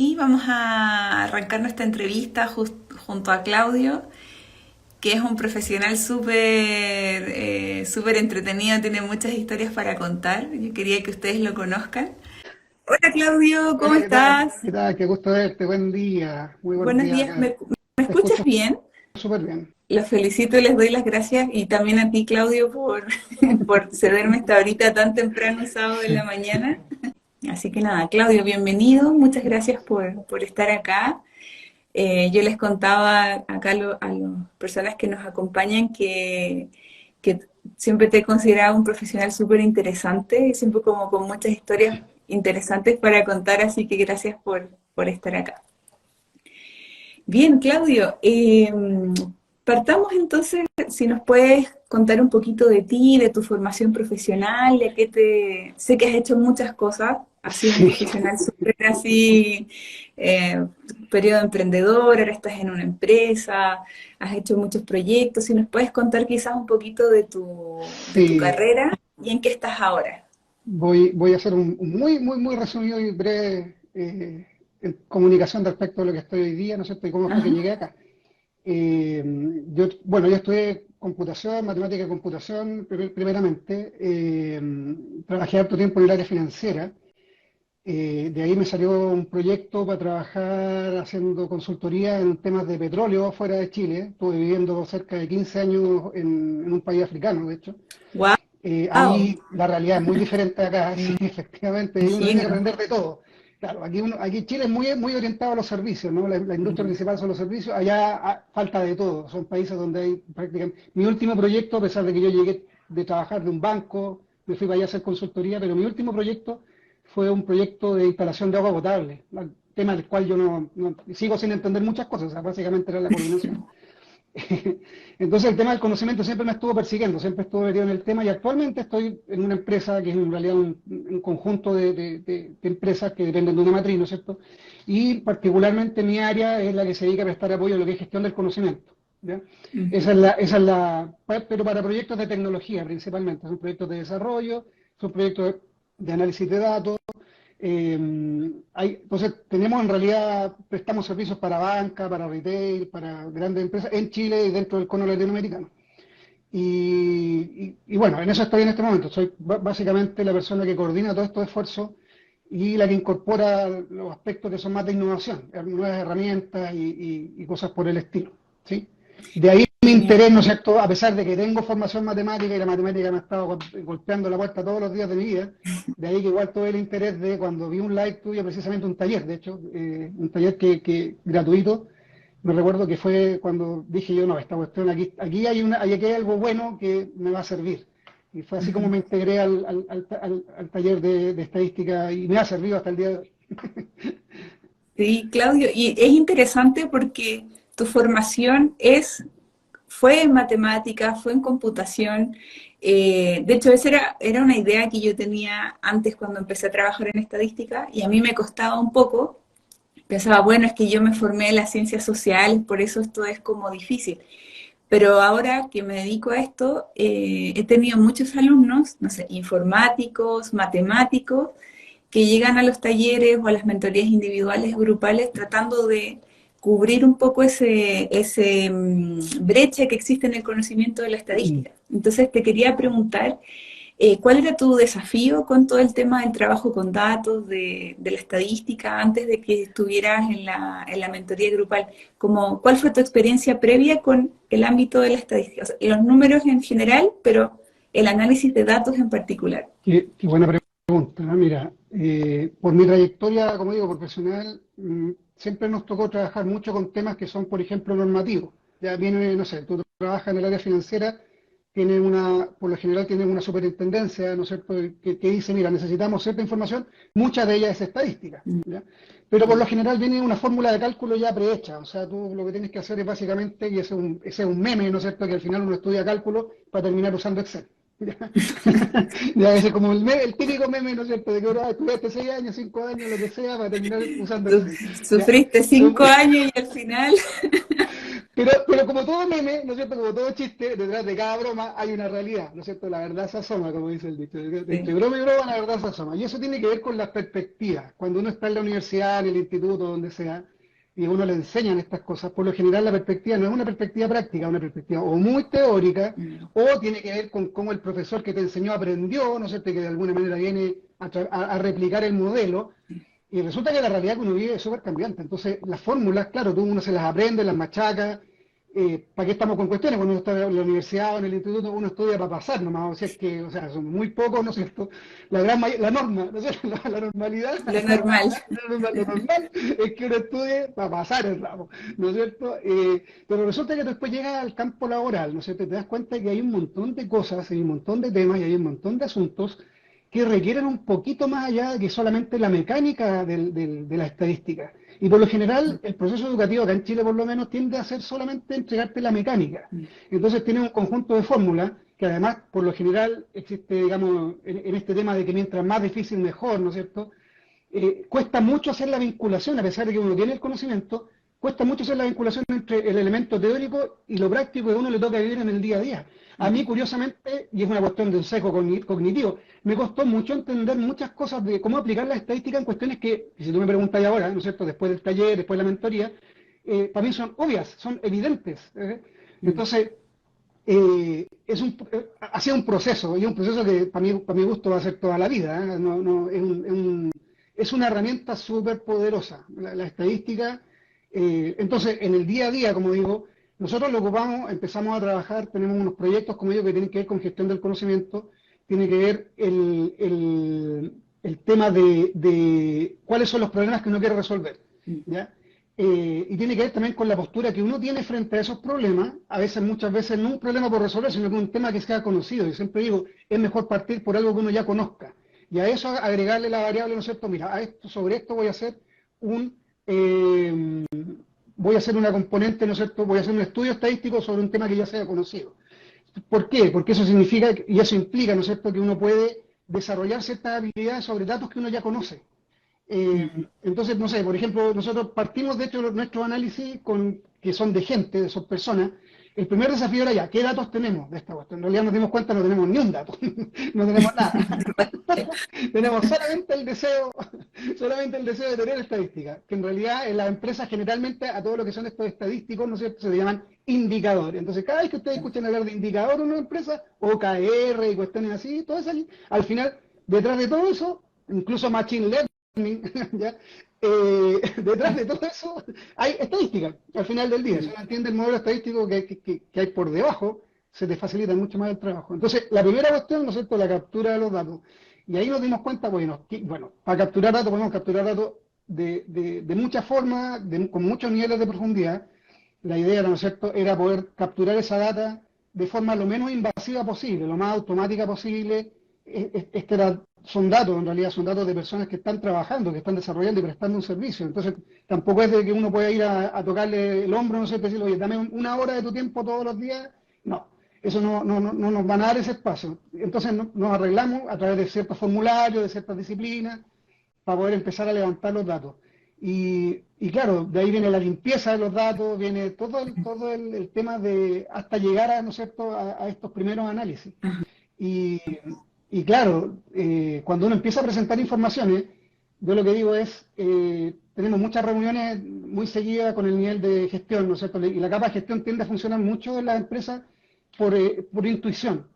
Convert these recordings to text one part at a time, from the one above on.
Y vamos a arrancar nuestra entrevista junto a Claudio, que es un profesional súper entretenido, tiene muchas historias para contar. Yo quería que ustedes lo conozcan. Hola Claudio, ¿cómo Hola, ¿qué tal? estás? ¿Qué tal? Qué gusto verte. Buen día. Muy buenos Buenos días días, acá. ¿me Te escuchas escucho bien? súper bien. Los felicito y les doy las gracias y también a ti Claudio por cederme esta horita tan temprano sábado de la Sí. mañana. Así que nada, Claudio, bienvenido, muchas gracias por estar acá. Yo les contaba acá a las personas que nos acompañan que siempre te he considerado un profesional súper interesante y siempre como con muchas historias interesantes para contar, así que gracias por estar acá. Bien, Claudio, partamos entonces, si nos puedes contar un poquito de ti, de tu formación profesional, de qué te... Sé que has hecho muchas cosas, has sido un Sí. profesional súper así, eh, periodo emprendedor, ahora estás en una empresa, has hecho muchos proyectos, si nos puedes contar quizás un poquito de tu Sí. carrera y en qué estás ahora. Voy a hacer un muy resumido y breve comunicación respecto a lo que estoy hoy día, ¿no es cierto? Y cómo fue que Ajá. llegué acá. Yo estudié computación, matemática y computación primeramente. Trabajé harto tiempo en el área financiera. De ahí me salió un proyecto para trabajar haciendo consultoría en temas de petróleo fuera de Chile. Estuve viviendo cerca de 15 años en un país africano, de hecho. Wow, Ahí la realidad es muy diferente de acá, sí, efectivamente, y uno tiene que imagino. aprender de todo. Claro, aquí Chile es muy orientado a los servicios, ¿no? La industria Mm. principal son los servicios, allá falta de todo. Son países donde hay prácticamente... Mi último proyecto, a pesar de que yo llegué de trabajar de un banco, me fui para allá a hacer consultoría, pero mi último proyecto fue un proyecto de instalación de agua potable, ¿no? Tema del cual yo no sigo sin entender muchas cosas, o sea, básicamente era la coordinación. Entonces el tema del conocimiento siempre me estuvo persiguiendo, siempre estuve metido en el tema y actualmente estoy en una empresa que es en realidad un conjunto de empresas que dependen de una matriz, ¿no es cierto? Y particularmente mi área es la que se dedica a prestar apoyo a lo que es gestión del conocimiento. ¿Ya? Ujú. Pero para proyectos de tecnología principalmente, son proyectos de desarrollo, son proyectos de análisis de datos. Entonces, tenemos en realidad, prestamos servicios para banca, para retail, para grandes empresas en Chile y dentro del cono latinoamericano. Y bueno, en eso estoy en este momento. Soy básicamente la persona que coordina todos estos esfuerzos y la que incorpora los aspectos que son más de innovación, nuevas herramientas y cosas por el estilo. ¿Sí? De ahí mi Genial. interés, ¿no es cierto? A pesar de que tengo formación matemática y la matemática me ha estado golpeando la puerta todos los días de mi vida, de ahí que igual tuve el interés de cuando vi un live tuyo, precisamente un taller, de hecho, un taller que gratuito. Me recuerdo que fue cuando dije yo, no, esta cuestión aquí hay algo bueno que me va a servir. Y fue así como Ujú. me integré al taller de estadística y me ha servido hasta el día de hoy. Sí, Claudio, y es interesante porque tu formación fue en matemáticas, fue en computación. De hecho, esa era una idea que yo tenía antes cuando empecé a trabajar en estadística y a mí me costaba un poco. Pensaba, bueno, es que yo me formé en las ciencias sociales, por eso esto es como difícil. Pero ahora que me dedico a esto, he tenido muchos alumnos, no sé, informáticos, matemáticos, que llegan a los talleres o a las mentorías individuales, grupales, tratando de cubrir un poco ese brecha que existe en el conocimiento de la estadística. Entonces te quería preguntar, ¿cuál era tu desafío con todo el tema del trabajo con datos, de la estadística, antes de que estuvieras en la mentoría grupal? Como, ¿cuál fue tu experiencia previa con el ámbito de la estadística? O sea, los números en general, pero el análisis de datos en particular. Qué buena pregunta, ¿no? Mira, por mi trayectoria, como digo, profesional, siempre nos tocó trabajar mucho con temas que son, por ejemplo, normativos. Ya viene, no sé, tú trabajas en el área financiera, por lo general tienen una superintendencia, ¿no es cierto?, que dice, mira, necesitamos cierta información, mucha de ella es estadística, Mm, ¿ya? Pero por lo mm. general viene una fórmula de cálculo ya prehecha, o sea, tú lo que tienes que hacer es básicamente, y ese es un meme, ¿no es cierto?, que al final uno estudia cálculo para terminar usando Excel. ¿Ya? Ya ese es como el típico meme, ¿no es cierto?, de que uno estudiaste 6 años, 5 años, lo que sea, para terminar usando Excel. ¿Ya? Sufriste Son- 5 años y al final. pero como todo meme, ¿no es cierto? Como todo chiste, detrás de cada broma hay una realidad, ¿no es cierto? La verdad se asoma, como dice el dicho. Entre Sí. broma y broma, la verdad se asoma. Y eso tiene que ver con las perspectivas. Cuando uno está en la universidad, en el instituto, donde sea, y a uno le enseñan estas cosas, por lo general la perspectiva no es una perspectiva práctica, es una perspectiva o muy teórica, Mm. o tiene que ver con cómo el profesor que te enseñó aprendió, ¿no es cierto? Que de alguna manera viene a replicar el modelo. Y resulta que la realidad que uno vive es súper cambiante. Entonces, las fórmulas, claro, uno se las aprende, las machaca. ¿Para qué estamos con cuestiones? Cuando uno está en la universidad o en el instituto, uno estudia para pasar nomás. O sea, es que, o sea, son muy pocos, ¿no es cierto? La norma, ¿no es cierto? La normalidad, Lo normal. lo normal es que uno estudie para pasar el ramo, ¿no es cierto? Pero resulta que después llega al campo laboral, ¿no es cierto? Te das cuenta que hay un montón de cosas, hay un montón de temas y hay un montón de asuntos que requieren un poquito más allá de que solamente la mecánica de la estadística. Y por lo general, el proceso educativo acá en Chile, por lo menos, tiende a ser solamente entregarte la mecánica. Mm. Entonces, tiene un conjunto de fórmulas que además, por lo general, existe, digamos, en este tema de que mientras más difícil, mejor, ¿no es cierto? Cuesta mucho hacer la vinculación, a pesar de que uno tiene el conocimiento, cuesta mucho hacer la vinculación entre el elemento teórico y lo práctico que a uno le toca vivir en el día a día. A mí, Mm. curiosamente, y es una cuestión de un sesgo cognitivo, me costó mucho entender muchas cosas de cómo aplicar la estadística en cuestiones que, si tú me preguntas ahora, ¿no es cierto?, después del taller, después de la mentoría, para mí son obvias, son evidentes. Mm. Entonces, ha sido un proceso, y un proceso que para mi gusto va a ser toda la vida. Es una herramienta súper poderosa, la estadística. Entonces, en el día a día, como digo, nosotros lo ocupamos, empezamos a trabajar, tenemos unos proyectos, como digo, que tienen que ver con gestión del conocimiento, tiene que ver el tema de cuáles son los problemas que uno quiere resolver, Mm. ¿ya? Y tiene que ver también con la postura que uno tiene frente a esos problemas, a veces, muchas veces, no un problema por resolver, sino que un tema que sea conocido. Yo siempre digo, es mejor partir por algo que uno ya conozca. Y a eso agregarle la variable, ¿no es cierto? Mira, sobre esto un, eh, voy a hacer una componente, ¿no es cierto? Voy a hacer un estudio estadístico sobre un tema que ya sea conocido. ¿Por qué? Porque eso significa y eso implica, ¿no es cierto?, que uno puede desarrollar ciertas habilidades sobre datos que uno ya conoce. Mm. Entonces, no sé, por ejemplo, nosotros partimos de hecho nuestros análisis que son de gente, de son personas. El primer desafío era ya, ¿qué datos tenemos de esta cuestión? En realidad nos dimos cuenta, no tenemos ni un dato, no tenemos nada. Tenemos solamente el deseo de tener estadística, que en realidad en las empresas generalmente a todo lo que son estos estadísticos, ¿no es cierto?, se le llaman indicadores. Entonces, cada vez que ustedes escuchan hablar de indicador en una empresa, OKR y cuestiones así, todo eso, al final, detrás de todo eso, incluso Machine Learning, ¿ya? Detrás de todo eso hay estadística al final del día. Si Mm. uno entiende el modelo estadístico que hay por debajo, se te facilita mucho más el trabajo. Entonces, la primera cuestión, ¿no es cierto?, la captura de los datos. Y ahí nos dimos cuenta, bueno, para capturar datos podemos capturar datos de muchas formas, con muchos niveles de profundidad. La idea, ¿no es cierto?, era poder capturar esa data de forma lo menos invasiva posible, lo más automática posible. Son datos, en realidad son datos de personas que están trabajando, que están desarrollando y prestando un servicio. Entonces, tampoco es de que uno pueda ir a tocarle el hombro, no sé, decirle, oye, dame una hora de tu tiempo todos los días. No, eso no nos van a dar ese espacio. Entonces nos arreglamos a través de ciertos formularios, de ciertas disciplinas, para poder empezar a levantar los datos. Y claro, de ahí viene la limpieza de los datos, viene todo el tema de hasta llegar a, ¿no es cierto?, a estos primeros análisis. Ajá. Y, y claro, cuando uno empieza a presentar informaciones, yo lo que digo es, tenemos muchas reuniones muy seguidas con el nivel de gestión, ¿no es cierto? Y la capa de gestión tiende a funcionar mucho en las empresas por intuición,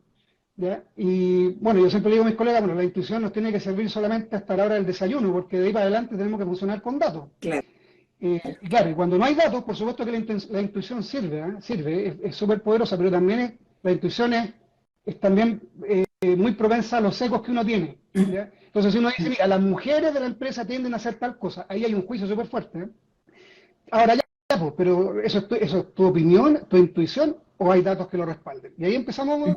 ¿ya? Y bueno, yo siempre digo a mis colegas, bueno, la intuición nos tiene que servir solamente hasta la hora del desayuno, porque de ahí para adelante tenemos que funcionar con datos. Claro. Y claro, y cuando no hay datos, por supuesto que la intuición sirve, sirve, es súper poderosa, pero también la intuición es también muy propensa a los sesgos que uno tiene, ¿ya? Entonces, si uno dice, mira, las mujeres de la empresa tienden a hacer tal cosa, ahí hay un juicio súper fuerte, ¿eh? Ahora ya, pues, pero eso es tu opinión, tu intuición, o hay datos que lo respalden. Y ahí empezamos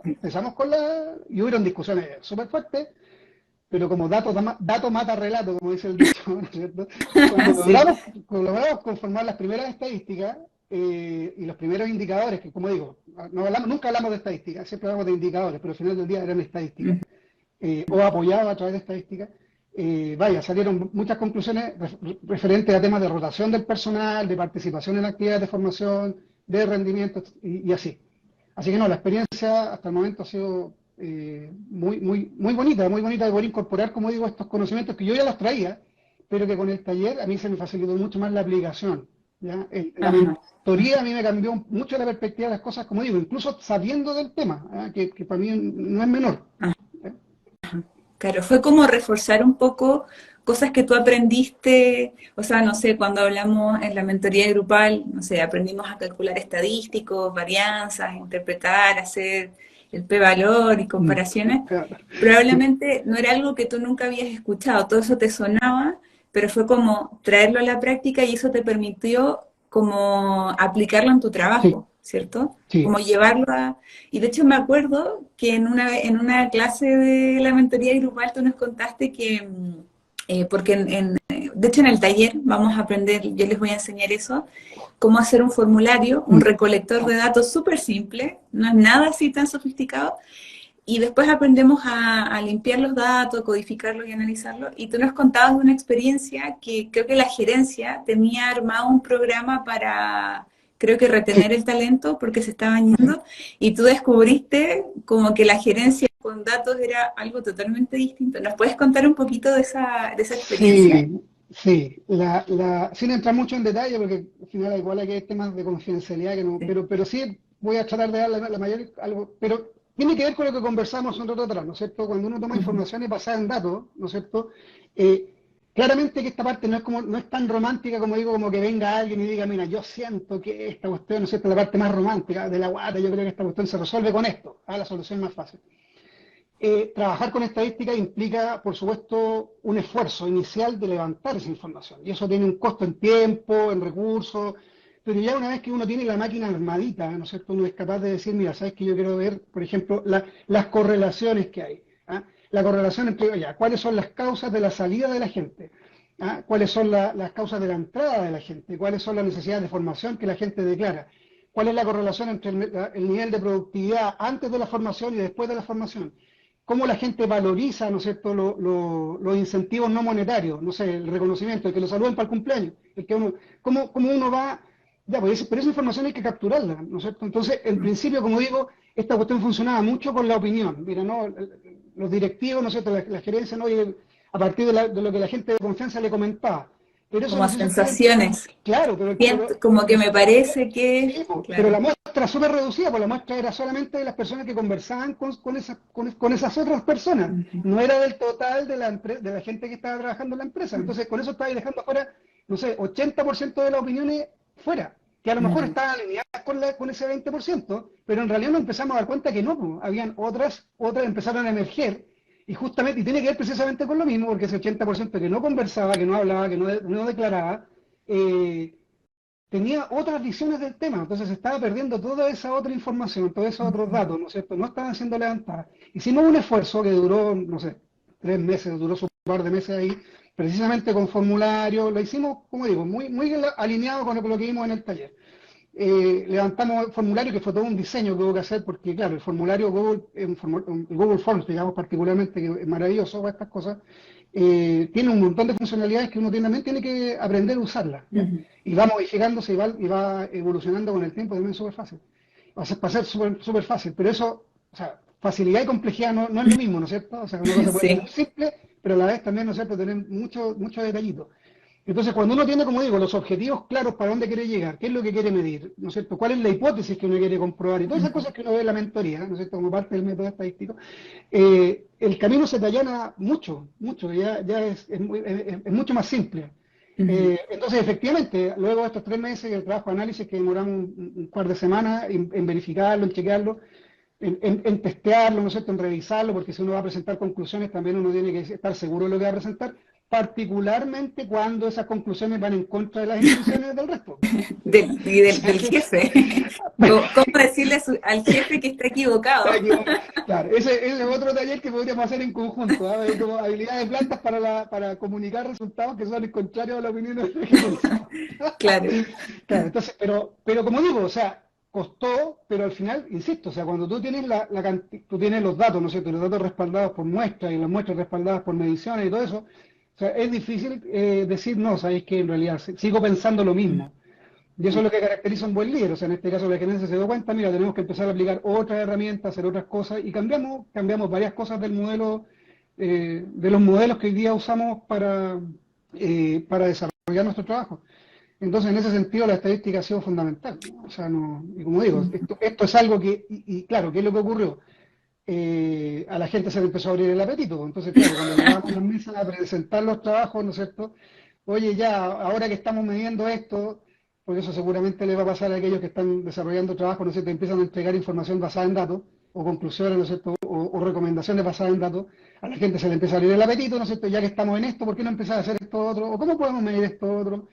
y hubieron discusiones súper fuertes, pero como dato mata relato, como dice el dicho, ¿no es cierto? Cuando Sí. logramos conformar las primeras estadísticas y los primeros indicadores, que como digo, nunca hablamos de estadísticas, siempre hablamos de indicadores, pero al final del día eran estadísticas, o apoyados a través de estadísticas. Salieron muchas conclusiones referentes a temas de rotación del personal, de participación en actividades de formación, de rendimiento y así. Así que no, la experiencia hasta el momento ha sido muy bonita de poder incorporar, como digo, estos conocimientos que yo ya los traía, pero que con el taller a mí se me facilitó mucho más la aplicación. ¿Ya? La Ajá. mentoría a mí me cambió mucho la perspectiva de las cosas, como digo, incluso sabiendo del tema, ¿ah? Que para mí no es menor. ¿Ya? Claro, fue como reforzar un poco cosas que tú aprendiste, o sea, no sé, cuando hablamos en la mentoría grupal, no sé, aprendimos a calcular estadísticos, varianzas, interpretar, hacer el p-valor y Mm. comparaciones. Claro. Probablemente no era algo que tú nunca habías escuchado, todo eso te sonaba, pero fue como traerlo a la práctica y eso te permitió como aplicarlo en tu Sí, trabajo, ¿cierto? sí. Como llevarlo a... Y de hecho me acuerdo que en una clase de la mentoría grupal tú nos contaste que, porque de hecho en el taller vamos a aprender, yo les voy a enseñar eso, cómo hacer un formulario, un Mm. recolector de datos súper simple, no es nada así tan sofisticado, y después aprendemos a limpiar los datos, codificarlos y analizarlos. Y tú nos contabas de una experiencia que creo que la gerencia tenía armado un programa para, creo que retener el talento porque se estaban yendo, y tú descubriste como que la gerencia con datos era algo totalmente distinto. ¿Nos puedes contar un poquito de esa experiencia? Sí, sí. Sin entrar mucho en detalle, porque al final igual aquí hay temas de confidencialidad, que no, Sí. pero sí voy a tratar de dar la mayor algo, pero tiene que ver con lo que conversamos un rato atrás, ¿no es cierto? Cuando uno toma Ujú. información y basada en datos, ¿no es cierto? Eh, claramente que esta parte no es tan romántica como digo, como que venga alguien y diga, mira, yo siento que esta cuestión, ¿no es cierto? La parte más romántica de la guata, yo creo que esta cuestión se resuelve con esto, la solución más fácil. Trabajar con estadística implica, por supuesto, un esfuerzo inicial de levantar esa información. Y eso tiene un costo en tiempo, en recursos, pero ya una vez que uno tiene la máquina armadita, ¿no es cierto? Uno es capaz de decir, mira, sabes que yo quiero ver, por ejemplo, las correlaciones que hay. ¿Ah? La correlación entre, oye, cuáles son las causas de la salida de la gente, ¿ah? Cuáles son las causas de la entrada de la gente, cuáles son las necesidades de formación que la gente declara, cuál es la correlación entre el nivel de productividad antes de la formación y después de la formación, cómo la gente valoriza, ¿no es cierto?, los incentivos no monetarios, no sé, el reconocimiento, el que lo saluden para el cumpleaños, el que uno, cómo uno va, ya, pues, pero esa información hay que capturarla, ¿no es cierto? Entonces, en principio, como digo, esta cuestión funcionaba mucho con la opinión, mira, ¿no? Los directivos, ¿no es cierto?, la gerencia, ¿no? Y a partir de lo que la gente de confianza le comentaba. Pero eso no Como se sostiene, sensaciones. claro, Siento, como que me parece que, sí, pero claro. la muestra súper reducida, pues la muestra era solamente de las personas que conversaban con esas otras personas, Ujú. no era del total de la gente que estaba trabajando en la empresa. Entonces, con eso estaba dejando fuera, no sé, 80% de las opiniones fuera, que a lo mejor Mm. estaban alineadas con ese 20%, pero en realidad nos empezamos a dar cuenta que no, pues, habían otras empezaron a emerger, y justamente, y tiene que ver precisamente con lo mismo, porque ese 80% que no conversaba, que no hablaba, que no declaraba, eh, tenía otras visiones del tema, entonces se estaba perdiendo toda esa otra información, todos esos otros datos, ¿no es cierto? No estaban siendo levantadas. Hicimos un esfuerzo que duró, no sé, 3 meses, duró su par de meses ahí, precisamente con formulario, lo hicimos, como digo, muy alineado con lo que vimos en el taller. Levantamos el formulario, que fue todo un diseño que hubo que hacer, porque claro, el formulario Google, el Google Forms, digamos particularmente, que es maravilloso para estas cosas, tiene un montón de funcionalidades que uno también tiene que aprender a usarlas, ¿ya? Ujú. Y va modificándose y va evolucionando con el tiempo, también es súper fácil. Va a ser súper fácil, pero eso, o sea, facilidad y complejidad no es lo mismo, ¿no es cierto? O sea, una cosa puede ser muy Sí, simple, pero a la vez también, ¿no es cierto?, tener muchos detallitos. Entonces, cuando uno tiene, como digo, los objetivos claros para dónde quiere llegar, qué es lo que quiere medir, ¿no es cierto? ¿Cuál es la hipótesis que uno quiere comprobar? Y todas esas cosas que uno ve en la mentoría, ¿no es cierto? Como parte del método estadístico, el camino se te allana mucho, ya es mucho más simple. ujú. Entonces, efectivamente, luego de estos 3 meses de trabajo de análisis que demoramos un par de semanas en verificarlo, en chequearlo, en testearlo, ¿no es cierto?, en revisarlo, porque si uno va a presentar conclusiones, también uno tiene que estar seguro de lo que va a presentar, particularmente cuando esas conclusiones van en contra de las intenciones del resto. Del jefe. ¿Cómo decirle al jefe que está equivocado? Claro, ese es otro taller que podríamos hacer en conjunto, ¿ah? Hay como habilidades blandas para comunicar resultados que son contrarios a la opinión de la gerencia. Claro. Claro, entonces, pero como digo, o sea, costó, pero al final, insisto, o sea, cuando tú tienes tú tienes los datos, ¿no es cierto? Los datos respaldados por muestras y las muestras respaldadas por mediciones y todo eso, o sea, es difícil decir, no, sabéis que en realidad sigo pensando lo mismo. Y eso es lo que caracteriza a un buen líder. O sea, en este caso la gerencia se dio cuenta, mira, tenemos que empezar a aplicar otras herramientas, hacer otras cosas, y cambiamos varias cosas del modelo, de los modelos que hoy día usamos para desarrollar nuestro trabajo. Entonces, en ese sentido, la estadística ha sido fundamental, ¿no? O sea, no, y como digo, esto es algo que, y claro, ¿qué es lo que ocurrió? A la gente se le empezó a abrir el apetito. Entonces, claro, cuando llegábamos a las mesas a presentar los trabajos, ¿no es cierto? Oye, ya, ahora que estamos midiendo esto, porque eso seguramente le va a pasar a aquellos que están desarrollando trabajos, ¿no es cierto? Empiezan a entregar información basada en datos, o conclusiones, ¿no es cierto? O recomendaciones basadas en datos, a la gente se le empieza a abrir el apetito, ¿no es cierto? Ya que estamos en esto, ¿por qué no empezar a hacer esto otro? ¿O cómo podemos medir esto otro?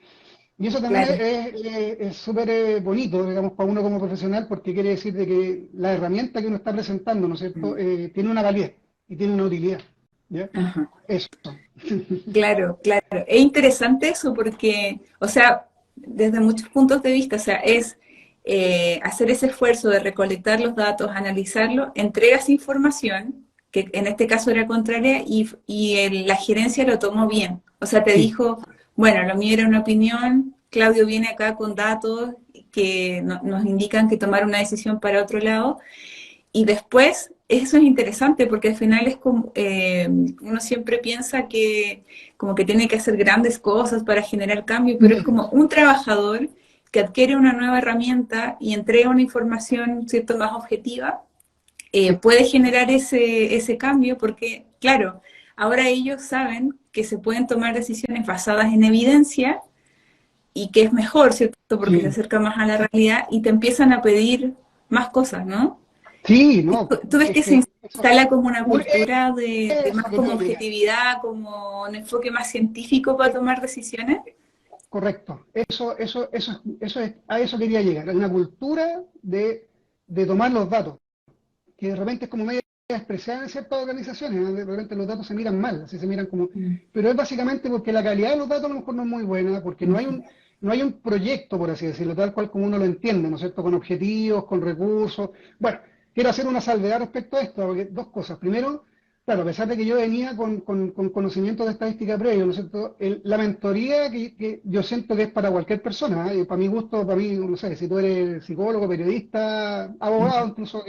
Y eso también Claro. es súper bonito, digamos, para uno como profesional, porque quiere decir de que la herramienta que uno está presentando, ¿no es cierto?, tiene una validez y tiene una utilidad. ¿Ya? Ajá. Eso. Claro, claro. Es interesante eso porque, o sea, desde muchos puntos de vista, o sea, es hacer ese esfuerzo de recolectar los datos, analizarlo, entregas información, que en este caso era contraria, la gerencia lo tomó bien. O sea, te Sí, dijo, bueno, lo mío era una opinión, Claudio viene acá con datos que nos indican que tomar una decisión para otro lado, y después, eso es interesante porque al final es como, uno siempre piensa que como que tiene que hacer grandes cosas para generar cambio, pero es como un trabajador que adquiere una nueva herramienta y entrega una información, ¿cierto?, más objetiva, sí, puede generar ese cambio porque, claro, ahora ellos saben que se pueden tomar decisiones basadas en evidencia y que es mejor, ¿cierto?, porque se sí. acerca más a la realidad y te empiezan a pedir más cosas, ¿no? Sí, no, ¿Tú ves es que se que instala como una es cultura de más eso como quería llegar. objetividad, como un enfoque más científico para tomar decisiones? Correcto. A eso quería llegar, a una cultura de tomar los datos, que de repente es como medio despreciada en ciertas organizaciones, ¿no? De repente los datos se miran mal, así se miran como... Mm, Pero es básicamente porque la calidad de los datos a lo mejor no es muy buena, porque ujú. no hay un proyecto, por así decirlo, tal cual como uno lo entiende, ¿no es cierto? Con objetivos, con recursos. Bueno, quiero hacer una salvedad respecto a esto, porque dos cosas. Primero, claro, a pesar de que yo venía con conocimiento de estadística previo, ¿no es cierto? La mentoría que yo siento que es para cualquier persona, ¿eh? Para mi gusto, para mí, no sé, si tú eres psicólogo, periodista, abogado, incluso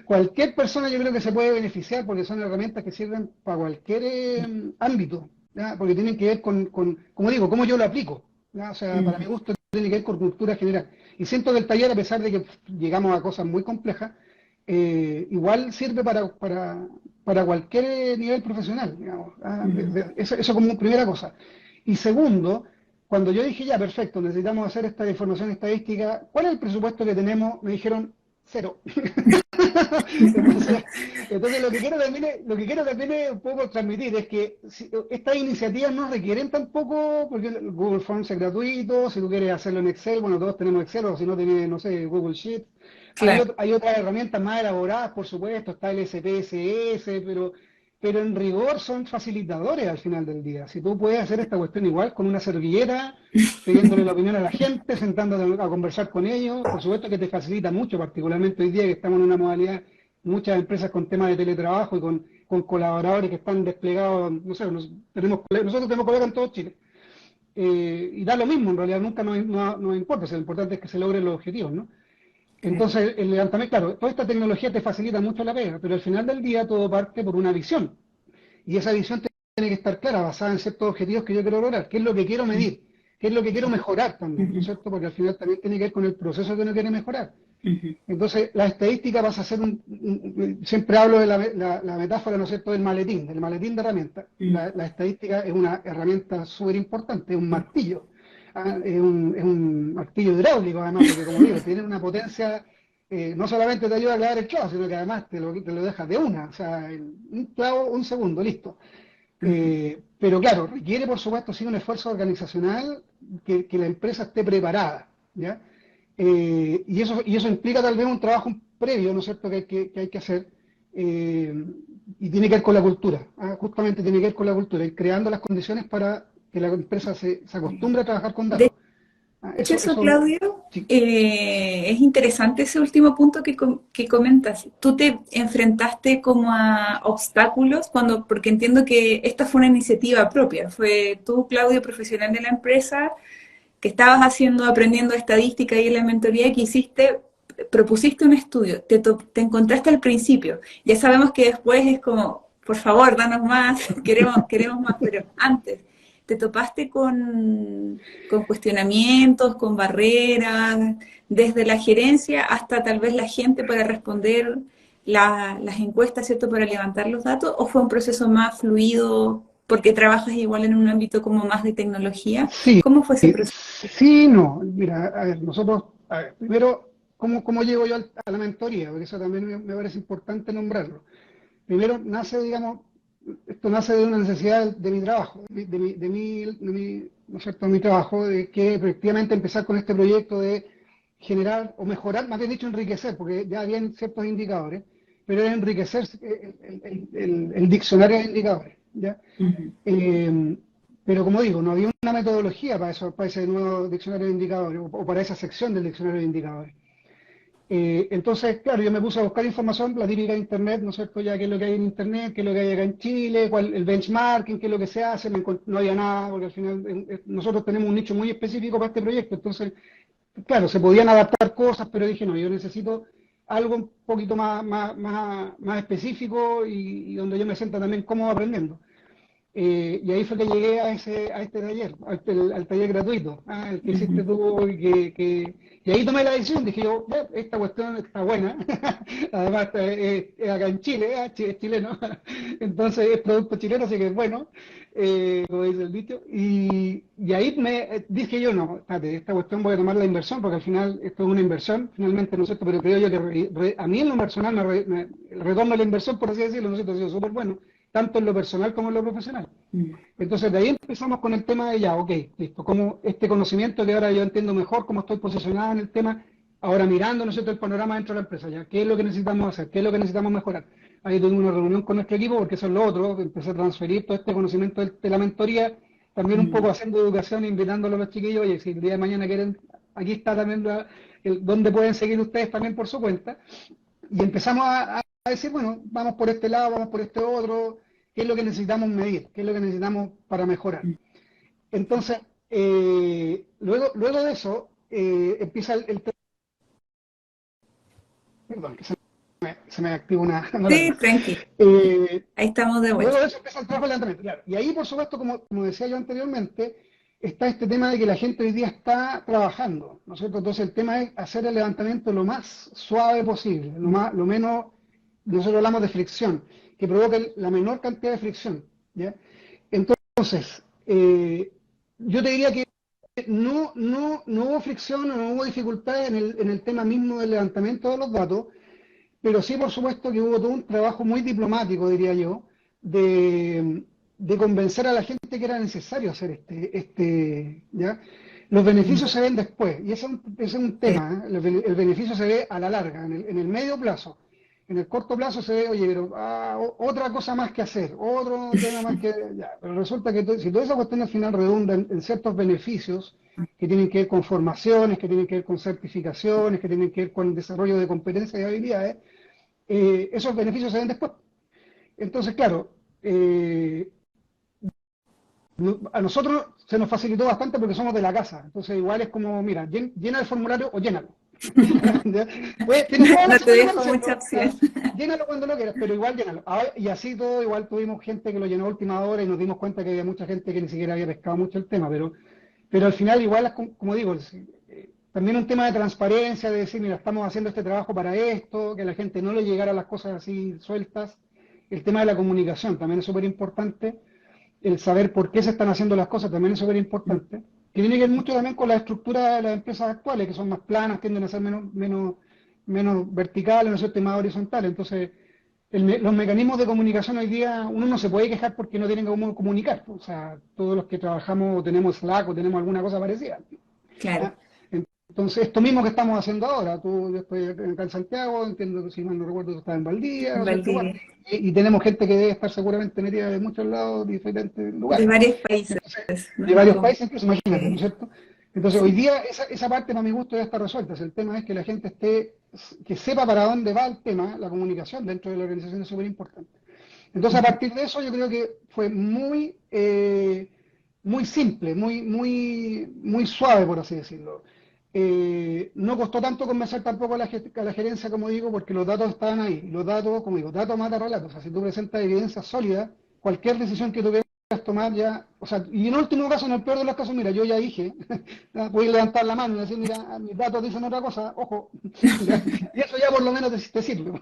cualquier persona yo creo que se puede beneficiar porque son herramientas que sirven para cualquier ámbito, ¿ya? Porque tienen que ver como digo, cómo yo lo aplico, ¿ya? O sea, para mi Mm, gusto tiene que ver con cultura general. Y siento que el taller, a pesar de que llegamos a cosas muy complejas, igual sirve para cualquier nivel profesional, digamos, ¿ah? mm. Eso como primera cosa. Y segundo, cuando yo dije, ya, perfecto, necesitamos hacer esta información estadística, ¿cuál es el presupuesto que tenemos? Me dijeron, cero. Entonces, entonces lo que quiero también es un poco transmitir es que estas iniciativas no requieren tampoco, porque el Google Forms es gratuito, si tú quieres hacerlo en Excel, bueno, todos tenemos Excel, o si no tenés, no sé, Google Sheets. Claro. Hay otras herramientas más elaboradas, por supuesto, está el SPSS, pero en rigor son facilitadores al final del día. Si tú puedes hacer esta cuestión igual con una servilleta, pidiéndole la opinión a la gente, sentándote a conversar con ellos, por supuesto que te facilita mucho, particularmente hoy día que estamos en una modalidad, muchas empresas con temas de teletrabajo y con colaboradores que están desplegados, no sé, nosotros tenemos colegas en todo Chile. Y da lo mismo, en realidad nunca nos importa, o sea, lo importante es que se logren los objetivos, ¿no? Claro. Entonces, el levantamiento, claro, toda esta tecnología te facilita mucho la pega, pero al final del día todo parte por una visión. Y esa visión tiene que estar clara, basada en ciertos objetivos que yo quiero lograr, qué es lo que quiero Mm, medir, qué es lo que quiero mejorar también, ¿no es ujú, cierto? Porque al final también tiene que ver con el proceso que uno quiere mejorar. ujú. Entonces, la estadística pasa a ser siempre hablo de la metáfora, ¿no es cierto?, del maletín de herramientas. Mm, La estadística es una herramienta súper importante, es un mm. martillo. Es un martillo hidráulico, además, porque como digo, tiene una potencia, no solamente te ayuda a clavar el clavo, sino que además te lo dejas de una. O sea, un clavo, un segundo, listo. Pero claro, requiere, por supuesto, sí, un esfuerzo organizacional que la empresa esté preparada, ¿ya? Y eso implica tal vez un trabajo previo, ¿no es cierto?, que hay que hacer, eh, y tiene que ver con la cultura, ¿ah? Justamente tiene que ver con la cultura, y creando las condiciones para que la empresa se acostumbre a trabajar con De datos. ¿Ah? hecho, eso, Eso, Claudio, sí, es interesante ese último punto que comentas. ¿Tú te enfrentaste como a obstáculos cuando, porque entiendo que esta fue una iniciativa propia, fue tú, Claudio, profesional de la empresa, que estabas haciendo, aprendiendo estadística y en la mentoría que hiciste, propusiste un estudio, te encontraste al principio. Ya sabemos que después es como, por favor, danos más, queremos más, pero antes, ¿te topaste con cuestionamientos, con barreras, desde la gerencia hasta tal vez la gente para responder las encuestas, ¿cierto?, para levantar los datos, o fue un proceso más fluido porque trabajas igual en un ámbito como más de tecnología? Sí, ¿Cómo fue ese proceso? sí, no. Mira, a ver, nosotros, a ver, primero, ¿cómo llego yo a la mentoría? Porque eso también me parece importante nombrarlo. Primero, nace, digamos, esto nace de una necesidad de mi trabajo, ¿no es cierto?, de mi trabajo, de que efectivamente empezar con este proyecto de generar o mejorar, más bien dicho, enriquecer, porque ya habían ciertos indicadores, pero es enriquecer el diccionario de indicadores, ¿ya? Uh -huh. Eh, pero como digo, no había una metodología para eso, para ese nuevo diccionario de indicadores o para esa sección del diccionario de indicadores. Entonces, claro, yo me puse a buscar información, la típica de Internet, ¿no es cierto? Ya qué es lo que hay en Internet, qué es lo que hay acá en Chile, cuál el benchmarking, qué es lo que se hace, no había nada, porque al final nosotros tenemos un nicho muy específico para este proyecto, entonces, claro, se podían adaptar cosas, pero dije, no, yo necesito algo un poquito más específico y donde yo me sienta también cómodo aprendiendo. Y ahí fue que llegué a este taller, al taller gratuito, el que Uh hiciste -huh. tú, y ahí tomé la decisión, dije yo, ya, esta cuestión está buena, además es acá en Chile, es chileno, entonces es producto chileno, así que es bueno, como dice el dicho, y ahí me dije yo, no, espérate, esta cuestión voy a tomar la inversión, porque al final esto es una inversión, finalmente, ¿no es cierto?, pero creo yo que a mí en lo personal el retorno de la inversión, por así decirlo, ¿no es cierto?, ha sido súper bueno, tanto en lo personal como en lo profesional. Uh -huh. Entonces de ahí empezamos con el tema de ya, ok, listo, como este conocimiento que ahora yo entiendo mejor, cómo estoy posicionado en el tema, ahora mirando, ¿no es cierto?, el panorama dentro de la empresa, ya, qué es lo que necesitamos hacer, qué es lo que necesitamos mejorar. Ahí tuvimos una reunión con nuestro equipo, porque eso es lo otro, empecé a transferir todo este conocimiento de la mentoría, también un poco haciendo educación, invitándolo a los chiquillos, oye, si el día de mañana quieren, aquí está también donde pueden seguir ustedes también por su cuenta, y empezamos a decir, bueno, vamos por este lado, vamos por este otro, qué es lo que necesitamos medir, qué es lo que necesitamos para mejorar. Entonces, luego de eso, empieza el tema. Perdón, que se me activa una Sí, alarma. tranqui. Ahí estamos de Luego vuelta. de eso empieza el trabajo de levantamiento. Claro. Y ahí, por supuesto, como decía yo anteriormente, está este tema de que la gente hoy día está trabajando, ¿no es cierto? Entonces, el tema es hacer el levantamiento lo más suave posible, lo menos, nosotros hablamos de fricción, que provoque la menor cantidad de fricción, ¿ya? Entonces, yo te diría que no hubo fricción o no hubo dificultades en el tema mismo del levantamiento de los datos, pero sí, por supuesto, que hubo todo un trabajo muy diplomático, diría yo, de convencer a la gente que era necesario hacer ¿ya? Los beneficios se ven después, y ese es un tema, ¿eh? El beneficio se ve a la larga, en el medio plazo. En el corto plazo se ve, oye, pero otra cosa más que hacer, otro tema más que... Ya, pero resulta que si toda esa cuestión al final redunda en ciertos beneficios que tienen que ver con formaciones, que tienen que ver con certificaciones, que tienen que ver con el desarrollo de competencias y habilidades, esos beneficios se ven después. Entonces, claro, a nosotros se nos facilitó bastante porque somos de la casa. Entonces, igual es como, mira, llena el formulario o llénalo. Pues, tienes toda la No te semana para dejo mucha hacerlo. opción. Llénalo cuando lo quieras, pero igual llénalo. Y así todo, igual tuvimos gente que lo llenó a última hora y nos dimos cuenta que había mucha gente que ni siquiera había pescado mucho el tema, pero al final igual, como digo, también un tema de transparencia, de decir, mira, estamos haciendo este trabajo para esto, que la gente no le llegara las cosas así sueltas. El tema de la comunicación también es súper importante. El saber por qué se están haciendo las cosas también es súper importante. Que tiene que ver mucho también con la estructura de las empresas actuales, que son más planas, tienden a ser menos verticales, no sé, más horizontales. Entonces, los mecanismos de comunicación hoy día, uno no se puede quejar porque no tienen cómo comunicar. O sea, todos los que trabajamos o tenemos Slack o tenemos alguna cosa parecida. Claro. ¿Ya? Entonces, esto mismo que estamos haciendo ahora, yo estoy acá en Santiago, entiendo que si mal no recuerdo tú estás en Valdivia, ¿no En es cierto? Bueno, Valdivia. y tenemos gente que debe estar seguramente metida de muchos lados, diferentes De lugares. varios países. Entonces, No de es varios algo. países, incluso imagínate, ¿no es cierto? Entonces, hoy Sí. día esa parte para mi gusto ya está resuelta. El tema es que la gente que sepa para dónde va el tema, la comunicación dentro de la organización es súper importante. Entonces, a partir de eso, yo creo que fue muy muy simple, muy suave, por así decirlo. No costó tanto convencer tampoco a la gerencia, como digo, porque los datos estaban ahí. Los datos, como digo, datos mata relatos. O sea, si tú presentas evidencia sólida, cualquier decisión que tú quieras tomar ya, o sea, y en último caso, en el peor de los casos, mira, yo ya dije, voy a levantar la mano y decir, mira, mis datos dicen otra cosa, ojo, y eso ya por lo menos te sirve.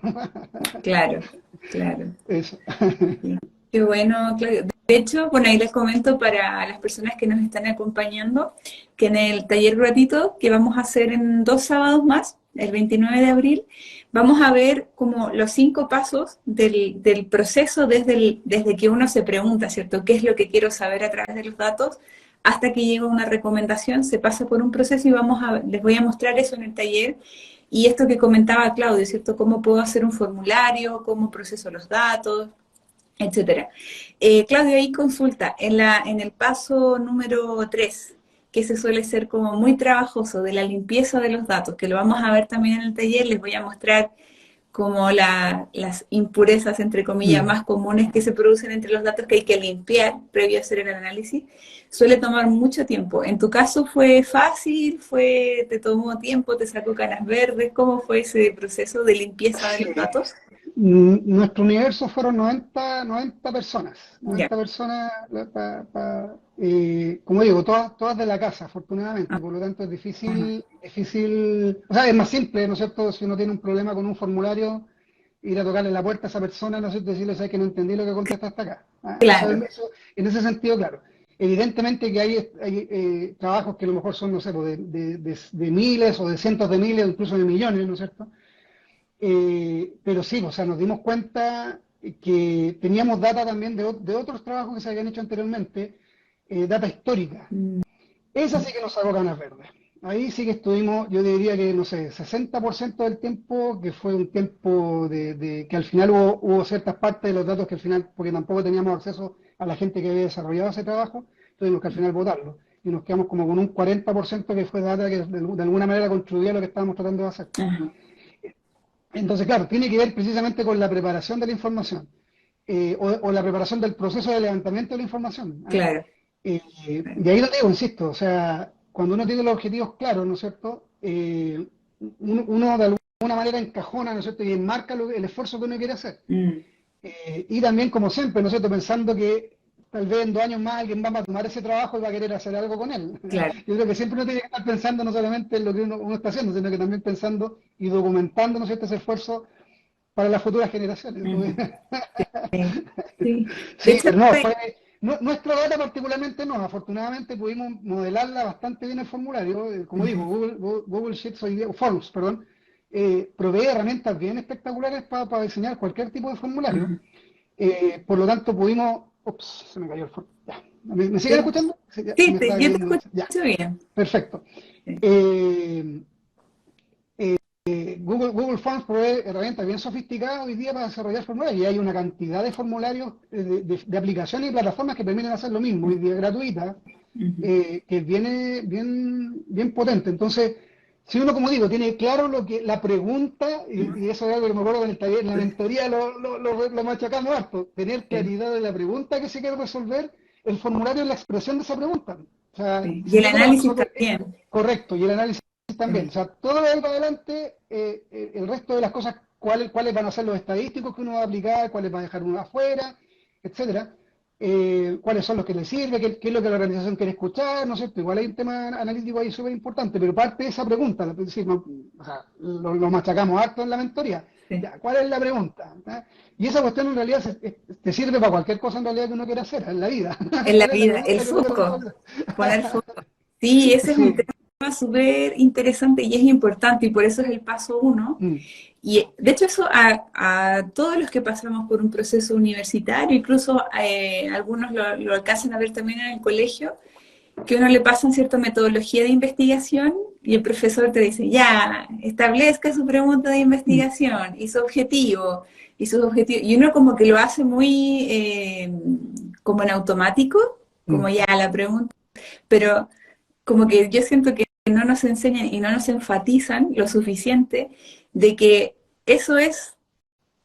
Claro, claro. Eso. Sí. Qué bueno, Claudio. De hecho, bueno, ahí les comento para las personas que nos están acompañando que en el taller gratuito que vamos a hacer en 2 sábados más, el 29 de abril, vamos a ver como los 5 pasos del proceso desde que uno se pregunta, ¿cierto? ¿Qué es lo que quiero saber a través de los datos? Hasta que llega una recomendación, se pasa por un proceso y les voy a mostrar eso en el taller. Y esto que comentaba Claudio, ¿cierto? ¿Cómo puedo hacer un formulario? ¿Cómo proceso los datos? Etcétera. Claudio, ahí consulta, en el paso número 3, que se suele ser como muy trabajoso de la limpieza de los datos, que lo vamos a ver también en el taller, les voy a mostrar como las impurezas, entre comillas, Mm. más comunes que se producen entre los datos que hay que limpiar previo a hacer el análisis, suele tomar mucho tiempo. ¿En tu caso fue fácil? ¿Te tomó tiempo? ¿Te sacó canas verdes? ¿Cómo fue ese proceso de limpieza de Sí. los datos? Nuestro universo fueron 90 personas, Ya. 90 personas, como digo, todas de la casa, afortunadamente, Ah, por lo tanto es ajá. difícil, o sea, es más simple, ¿no es cierto? Si uno tiene un problema con un formulario, ir a tocarle la puerta a esa persona, ¿no es cierto? Decirle, sabes que no entendí lo que contestaste acá. Claro. En ese sentido, claro. Evidentemente que hay trabajos que a lo mejor son, no sé, pues, de miles o de cientos de miles, incluso de millones, ¿no es cierto? Pero sí, o sea, nos dimos cuenta que teníamos data también de otros trabajos que se habían hecho anteriormente, data histórica. Mm, Esa sí que nos sacó ganas verdes. Ahí sí que estuvimos, yo diría que, no sé, 60% del tiempo, que fue un tiempo que al final hubo ciertas partes de los datos que al final, porque tampoco teníamos acceso a la gente que había desarrollado ese trabajo, tuvimos que al final votarlo. Y nos quedamos como con un 40% que fue data que de alguna manera construía lo que estábamos tratando de hacer. ajá. Entonces, claro, tiene que ver precisamente con la preparación de la información, o la preparación del proceso de levantamiento de la información. ¿Ah? Claro. Y ahí lo digo, insisto, o sea, cuando uno tiene los objetivos claros, ¿no es cierto? Uno de alguna manera encajona, ¿no es cierto? Y enmarca el esfuerzo que uno quiere hacer. Mm, Y también, como siempre, ¿no es cierto? Pensando que tal vez en 2 años más alguien va a tomar ese trabajo y va a querer hacer algo con él. claro. Yo creo que siempre uno tiene que estar pensando no solamente en lo que uno está haciendo, sino que también pensando y documentando, ¿no es cierto?, ese esfuerzo para las futuras generaciones. Ujú. Sí, sí. De Sí, hecho, pero no, nuestra data particularmente no, afortunadamente pudimos modelarla bastante bien el formulario, como digo, ujú, Google Sheets hoy día, o Forms, perdón, provee herramientas bien espectaculares para diseñar cualquier tipo de formulario. ujú. Por lo tanto pudimos, ups, se me cayó el formulario. Ya. ¿Me siguen Sí, escuchando? Sí, ya, se sí, me está yo te cayendo. escucho Ya, bien. perfecto. Sí. Eh, Google Forms provee herramientas bien sofisticadas hoy día para desarrollar formularios y hay una cantidad de formularios de aplicaciones y plataformas que permiten hacer lo mismo hoy día gratuitas, Ujú. que viene bien potente. Entonces, si uno, como digo, tiene claro la pregunta, y eso es algo que me acuerdo en el taller, en la mentoría lo machacamos harto, tener Sí, claridad de la pregunta que se quiere resolver, el formulario es la expresión de esa pregunta. O sea, sí. Y si el yo te la análisis resuelvo, también. correcto, y el análisis también. O Sí. sea, todo de ahí para adelante, el resto de las cosas, cuáles van a ser los estadísticos que uno va a aplicar, cuáles va a dejar uno afuera, etcétera, cuáles son los que le sirve, qué es lo que la organización quiere escuchar, ¿no es cierto? Igual hay un tema analítico ahí súper importante, pero parte de esa pregunta, es decir, o sea, lo machacamos harto en la mentoría. Sí. Ya, ¿cuál es la pregunta? ¿Ah? Y esa cuestión en realidad te sirve para cualquier cosa en realidad que uno quiera hacer en la vida. En la ¿Cuál es la vida, el pregunta que uno quiere foco, resolver? poner foco. Sí, ese es un Sí. tema súper interesante y es importante y por eso es el paso 1. Mm, Y de hecho eso a todos los que pasamos por un proceso universitario, incluso algunos lo alcanzan a ver también en el colegio, que uno le pasa cierta metodología de investigación y el profesor te dice, ya, establezca su pregunta de mm, investigación y su objetivo, y sus objetivos. Y uno como que lo hace muy como en automático, como mm. ya la pregunta, pero como que yo siento que no nos enseñan y no nos enfatizan lo suficiente de que eso es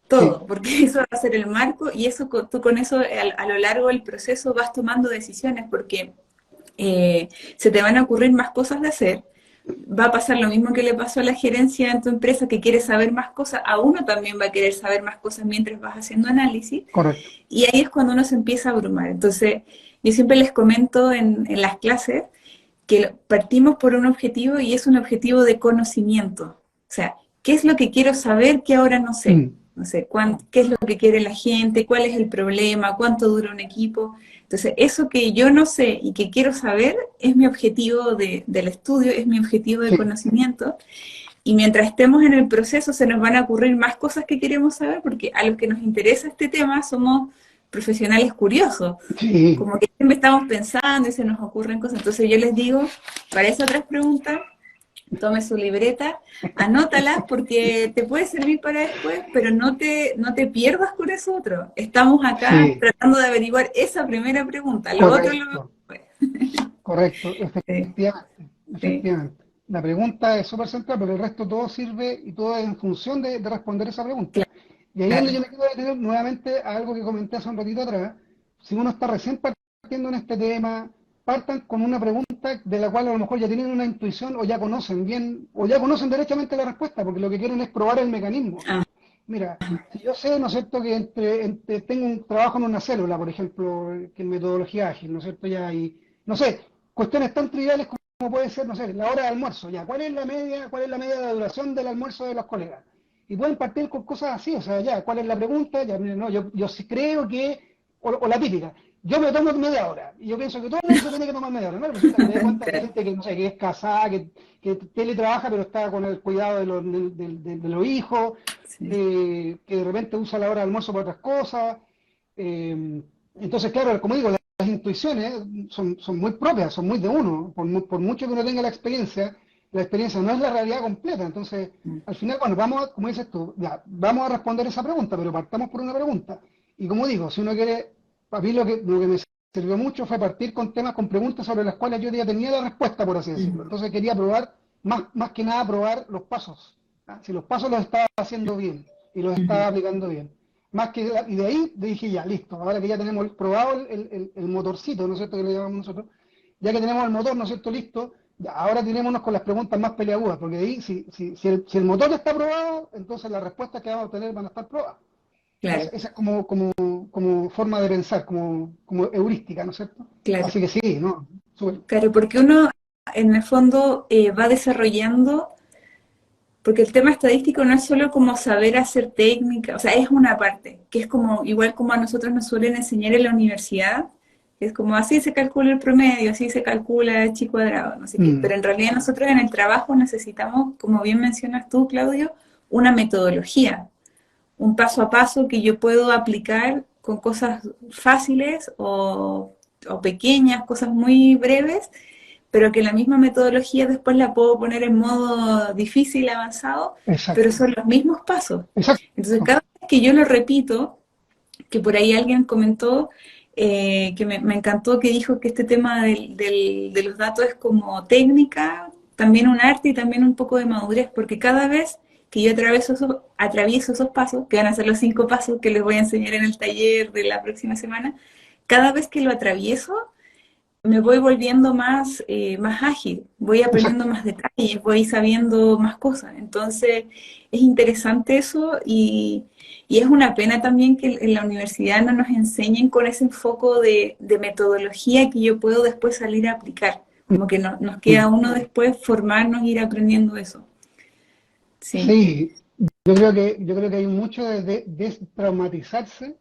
Sí, todo, porque eso va a ser el marco y eso tú con eso a lo largo del proceso vas tomando decisiones, porque se te van a ocurrir más cosas de hacer. Va a pasar lo mismo que le pasó a la gerencia en tu empresa, que quiere saber más cosas. A uno también va a querer saber más cosas mientras vas haciendo análisis. Correcto. Y ahí es cuando uno se empieza a abrumar. Entonces, yo siempre les comento en las clases que partimos por un objetivo y es un objetivo de conocimiento. O sea, ¿qué es lo que quiero saber que ahora no sé? No sé, qué es lo que quiere la gente, cuál es el problema, cuánto dura un equipo. Entonces, eso que yo no sé y que quiero saber es mi objetivo del estudio, es mi objetivo de conocimiento. Y mientras estemos en el proceso se nos van a ocurrir más cosas que queremos saber, porque a los que nos interesa este tema somos profesionales curiosos. Sí. Como que siempre estamos pensando y se nos ocurren cosas. Entonces yo les digo, para esas tres preguntas, tome su libreta, anótalas porque te puede servir para después, pero no te pierdas con eso otro. Estamos acá tratando de averiguar esa primera pregunta, lo otro lo vemos después. Correcto, efectivamente, efectivamente. Sí. La pregunta es súper central, pero el resto todo sirve y todo es en función de responder esa pregunta. Claro. Y ahí es donde yo me quiero detener nuevamente a algo que comenté hace un ratito atrás. Si uno está recién partiendo en este tema, partan con una pregunta de la cual a lo mejor ya tienen una intuición o ya conocen bien, o ya conocen derechamente la respuesta, porque lo que quieren es probar el mecanismo. Mira, si yo sé, ¿no es cierto?, que tengo un trabajo en una célula, por ejemplo, que en metodología ágil, ¿no es cierto?, ya hay, no sé, cuestiones tan triviales como puede ser, no sé, la hora de almuerzo, ya, ¿cuál es la media de duración del almuerzo de los colegas? Y pueden partir con cosas así, o sea, ya, ¿cuál es la pregunta? Ya, miren, no, yo sí creo que, o la típica, yo me tomo media hora, y yo pienso que todo el mundo se tiene que tomar media hora, ¿no? Resulta que me doy cuenta que hay gente que, no sé, que es casada, que teletrabaja, pero está con el cuidado de los hijos, que de repente usa la hora de almuerzo para otras cosas. Entonces, claro, como digo, las intuiciones son muy propias, son muy de uno, por mucho que uno tenga la experiencia no es la realidad completa. Entonces, al final, bueno, como dices tú, ya, vamos a responder esa pregunta, pero partamos por una pregunta. Y como digo, si uno quiere, a mí lo que me sirvió mucho fue partir con temas, con preguntas sobre las cuales yo ya tenía la respuesta, por así decirlo. Entonces quería probar, más que nada, probar los pasos. Si los pasos los estaba haciendo bien y los estaba aplicando bien. Y de ahí dije, ya, listo, ahora que ya tenemos probado el motorcito, ¿no es cierto?, que le llamamos nosotros, ya que tenemos el motor, ¿no es cierto?, listo, ya, ahora tirémonos con las preguntas más peleagudas, porque de ahí, si el motor está probado, entonces las respuestas que vamos a obtener van a estar probadas. Claro. Esa es como forma de pensar, como heurística, ¿no es cierto? Claro. Así que sí, ¿no? Súper. Claro, porque uno en el fondo va desarrollando, porque el tema estadístico no es solo como saber hacer técnica, o sea, es una parte, que es como igual como a nosotros nos suelen enseñar en la universidad, es como así se calcula el promedio, así se calcula el chi cuadrado, no sé qué, pero en realidad nosotros en el trabajo necesitamos, como bien mencionas tú, Claudio, una metodología, un paso a paso que yo puedo aplicar con cosas fáciles o pequeñas, cosas muy breves, pero que la misma metodología después la puedo poner en modo difícil, avanzado, Exacto. pero son los mismos pasos. Exacto. Entonces, cada vez que yo lo repito, que por ahí alguien comentó, que me encantó, que dijo que este tema de los datos es como técnica, también un arte y también un poco de madurez, porque cada vez que yo atravieso esos pasos, que van a ser los 5 pasos que les voy a enseñar en el taller de la próxima semana, cada vez que lo atravieso, me voy volviendo más ágil, voy aprendiendo más detalles, voy sabiendo más cosas. Entonces, es interesante eso y es una pena también que en la universidad no nos enseñen con ese enfoque de metodología que yo puedo después salir a aplicar. Como que nos queda a uno después formarnos e ir aprendiendo eso. Sí, yo creo que hay mucho de destraumatizarse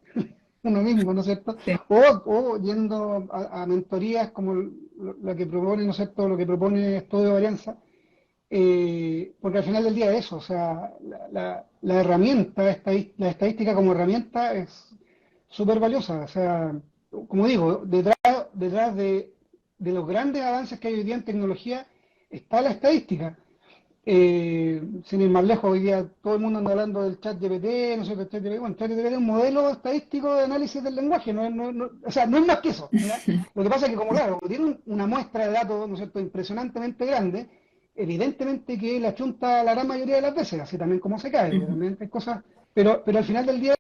uno mismo, ¿no es cierto? Sí. O yendo a mentorías como la que propone, ¿no es cierto?, lo que propone Estudio de Varianza, porque al final del día es eso, o sea, la herramienta, la estadística como herramienta es súper valiosa, o sea, como digo, detrás de los grandes avances que hay hoy día en tecnología está la estadística. Sin ir más lejos, hoy día todo el mundo anda hablando del chat GPT, no sé, el chat GPT, bueno, el chat GPT es un modelo estadístico de análisis del lenguaje, o sea, no es más que eso, ¿ya? Lo que pasa es que como claro, como tiene una muestra de datos, ¿no es cierto?, impresionantemente grande, evidentemente que la chunta la gran mayoría de las veces, así también como se cae, también hay cosas, pero al final del día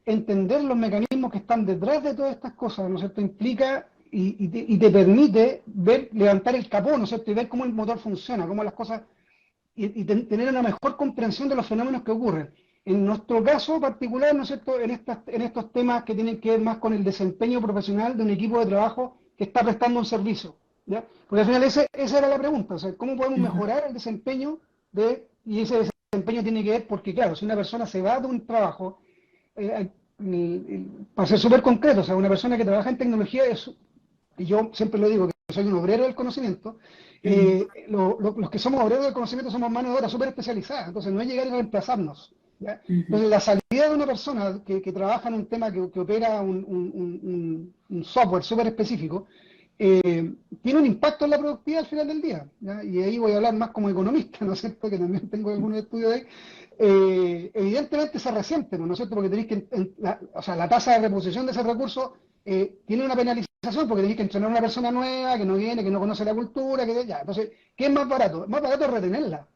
entender los mecanismos que están detrás de todas estas cosas, ¿no es cierto?, implica y te permite ver, levantar el capó, ¿no es cierto? Y ver cómo el motor funciona, cómo las cosas, tener una mejor comprensión de los fenómenos que ocurren. En nuestro caso particular, ¿no es cierto?, en estos temas que tienen que ver más con el desempeño profesional de un equipo de trabajo que está prestando un servicio, ¿ya? Porque al final esa era la pregunta, o sea, ¿cómo podemos Ujú. mejorar el desempeño y ese desempeño tiene que ver, porque claro, si una persona se va de un trabajo, para ser súper concreto, o sea, una persona que trabaja en tecnología y yo siempre lo digo, que soy un obrero del conocimiento, Mm. los que somos obreros del conocimiento somos mano de obra súper especializada, entonces no es llegar y reemplazarnos, ¿ya? Ujú. Entonces la salida de una persona que trabaja en un tema que opera un software súper específico, tiene un impacto en la productividad al final del día, ¿ya? Y ahí voy a hablar más como economista, ¿no es cierto?, que también tengo algunos estudios de ahí. Evidentemente se resiente, ¿no es cierto?, porque tenéis o sea, la tasa de reposición de ese recurso tiene una penalización porque tenéis que entrenar a una persona nueva que no viene, que no conoce la cultura, que ya. Entonces, ¿qué es más barato? Más barato es retenerla.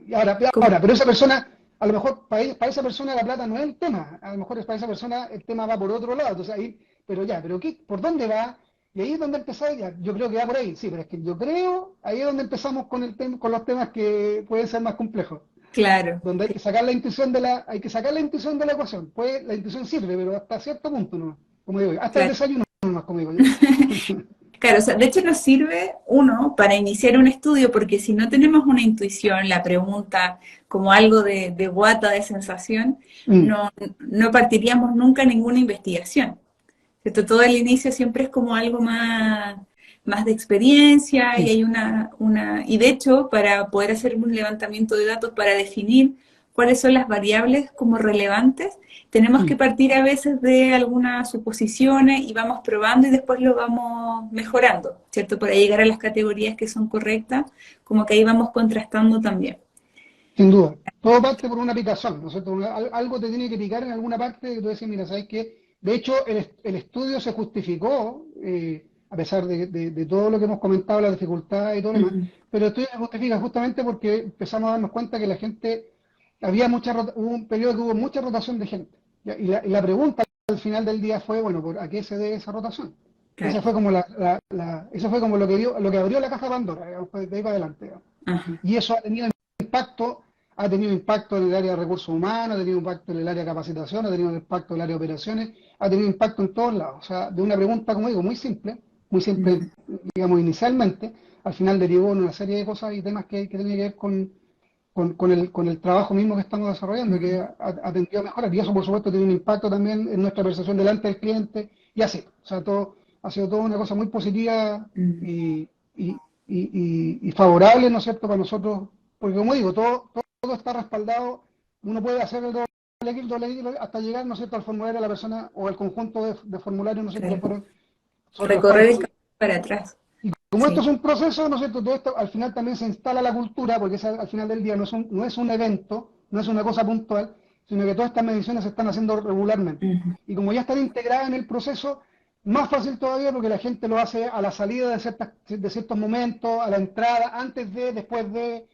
Y ¿Cómo? pero esa persona, a lo mejor para esa persona la plata no es el tema, a lo mejor para esa persona el tema va por otro lado, entonces ahí, pero ¿qué? ¿Por dónde va? Y ahí es donde empezamos, ya, yo creo que va por ahí, sí, pero es que yo creo, ahí es donde empezamos con con los temas que pueden ser más complejos, Claro. donde hay que sacar la intuición de la ecuación. Pues la intuición sirve, pero hasta cierto punto no, como digo yo, hasta el Claro. desayuno nomás, como digo yo. Claro, o sea, de hecho nos sirve, uno, para iniciar un estudio, porque si no tenemos una intuición, la pregunta como algo de guata, de sensación, Mm, no partiríamos nunca ninguna investigación. ¿Cierto? Todo el inicio siempre es como algo más de experiencia y mm, hay y de hecho, para poder hacer un levantamiento de datos, para definir cuáles son las variables como relevantes, tenemos que mm. partir a veces de algunas suposiciones y vamos probando y después lo vamos mejorando, ¿cierto? Para llegar a las categorías que son correctas, como que ahí vamos contrastando también. Sin duda. Todo parte por una picazón, ¿no es cierto? Algo te tiene que picar en alguna parte que tú decís, mira, ¿sabes qué? De hecho, el estudio se justificó, a pesar de todo lo que hemos comentado, la dificultad y todo lo demás, Ujú. pero el estudio se justifica justamente porque empezamos a darnos cuenta que la gente, hubo un periodo que hubo mucha rotación de gente. ¿Ya? Y la pregunta al final del día fue, bueno, ¿a qué se debe esa rotación? Esa Claro. fue como eso fue como lo que abrió la caja de Pandora, digamos, de ahí para adelante, digamos. Ajá. Y eso impacto, ha tenido impacto en el área de recursos humanos, ha tenido impacto en el área de capacitación, ha tenido impacto en el área de operaciones, ha tenido impacto en todos lados. O sea, de una pregunta, como digo, muy simple, Ujú. digamos, inicialmente, al final derivó en una serie de cosas y temas que tienen que ver con el trabajo mismo que estamos desarrollando, que Ujú. ha tendido a mejorar. Y eso, por supuesto, tiene un impacto también en nuestra percepción delante del cliente y así. O sea, ha sido toda una cosa muy positiva Ujú. y, y favorable, ¿no es cierto?, para nosotros, porque como digo, todo está respaldado, uno puede hacer el doble clic, hasta llegar, ¿no es cierto?, al formulario de la persona o al conjunto de formularios, ¿no es cierto?, Claro. sobre los Recorrer cuales el camino para atrás. como esto Sí. es un proceso, ¿no es cierto? Todo esto al final también se instala la cultura, porque al final del día no es un evento, no es una cosa puntual, sino que todas estas mediciones se están haciendo regularmente. Ujú. Y como ya están integradas en el proceso, más fácil todavía porque la gente lo hace a la salida de ciertos momentos, a la entrada, antes de, después de,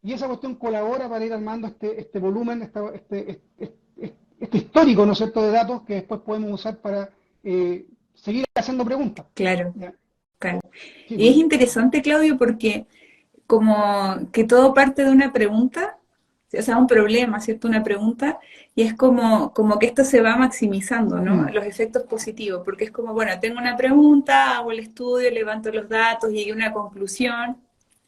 y esa cuestión colabora para ir armando este volumen, este histórico, ¿no es cierto?, de datos que después podemos usar para seguir haciendo preguntas. Claro, ¿Ya? claro. Sí, Y es pues. interesante, Claudio, porque como que todo parte de una pregunta, o sea, un problema, ¿cierto? Una pregunta, y es como que esto se va maximizando, ¿no? Mm. Los efectos positivos, porque es como, bueno, tengo una pregunta, hago el estudio, levanto los datos, llegué a una conclusión,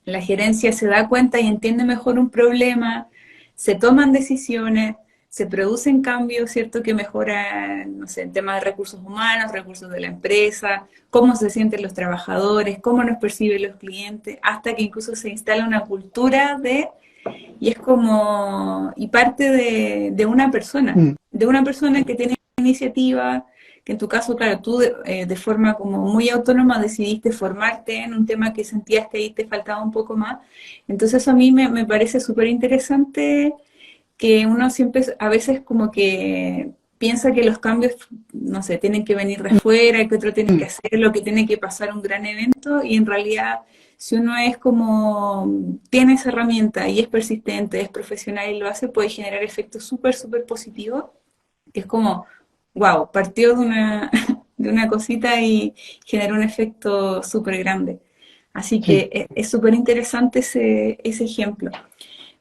la gerencia se da cuenta y entiende mejor un problema, se toman decisiones, se producen cambios, ¿cierto? Que mejoran, no sé, en temas de recursos humanos, recursos de la empresa, cómo se sienten los trabajadores, cómo nos perciben los clientes, hasta que incluso se instala una cultura y es como, y parte Mm. de una persona que tiene iniciativa, que en tu caso, claro, tú de forma como muy autónoma decidiste formarte en un tema que sentías que ahí te faltaba un poco más. Entonces eso a mí me parece súper interesante que uno siempre, a veces como que piensa que los cambios, no sé, tienen que venir de fuera, que otro tiene que Mm. hacerlo, que tiene que pasar un gran evento, y en realidad, si uno es como, tiene esa herramienta y es persistente, es profesional y lo hace, puede generar efectos súper, súper positivos, que es como, wow, partió de una, de una cosita y genera un efecto súper grande. Así Sí. que es súper interesante ese ejemplo.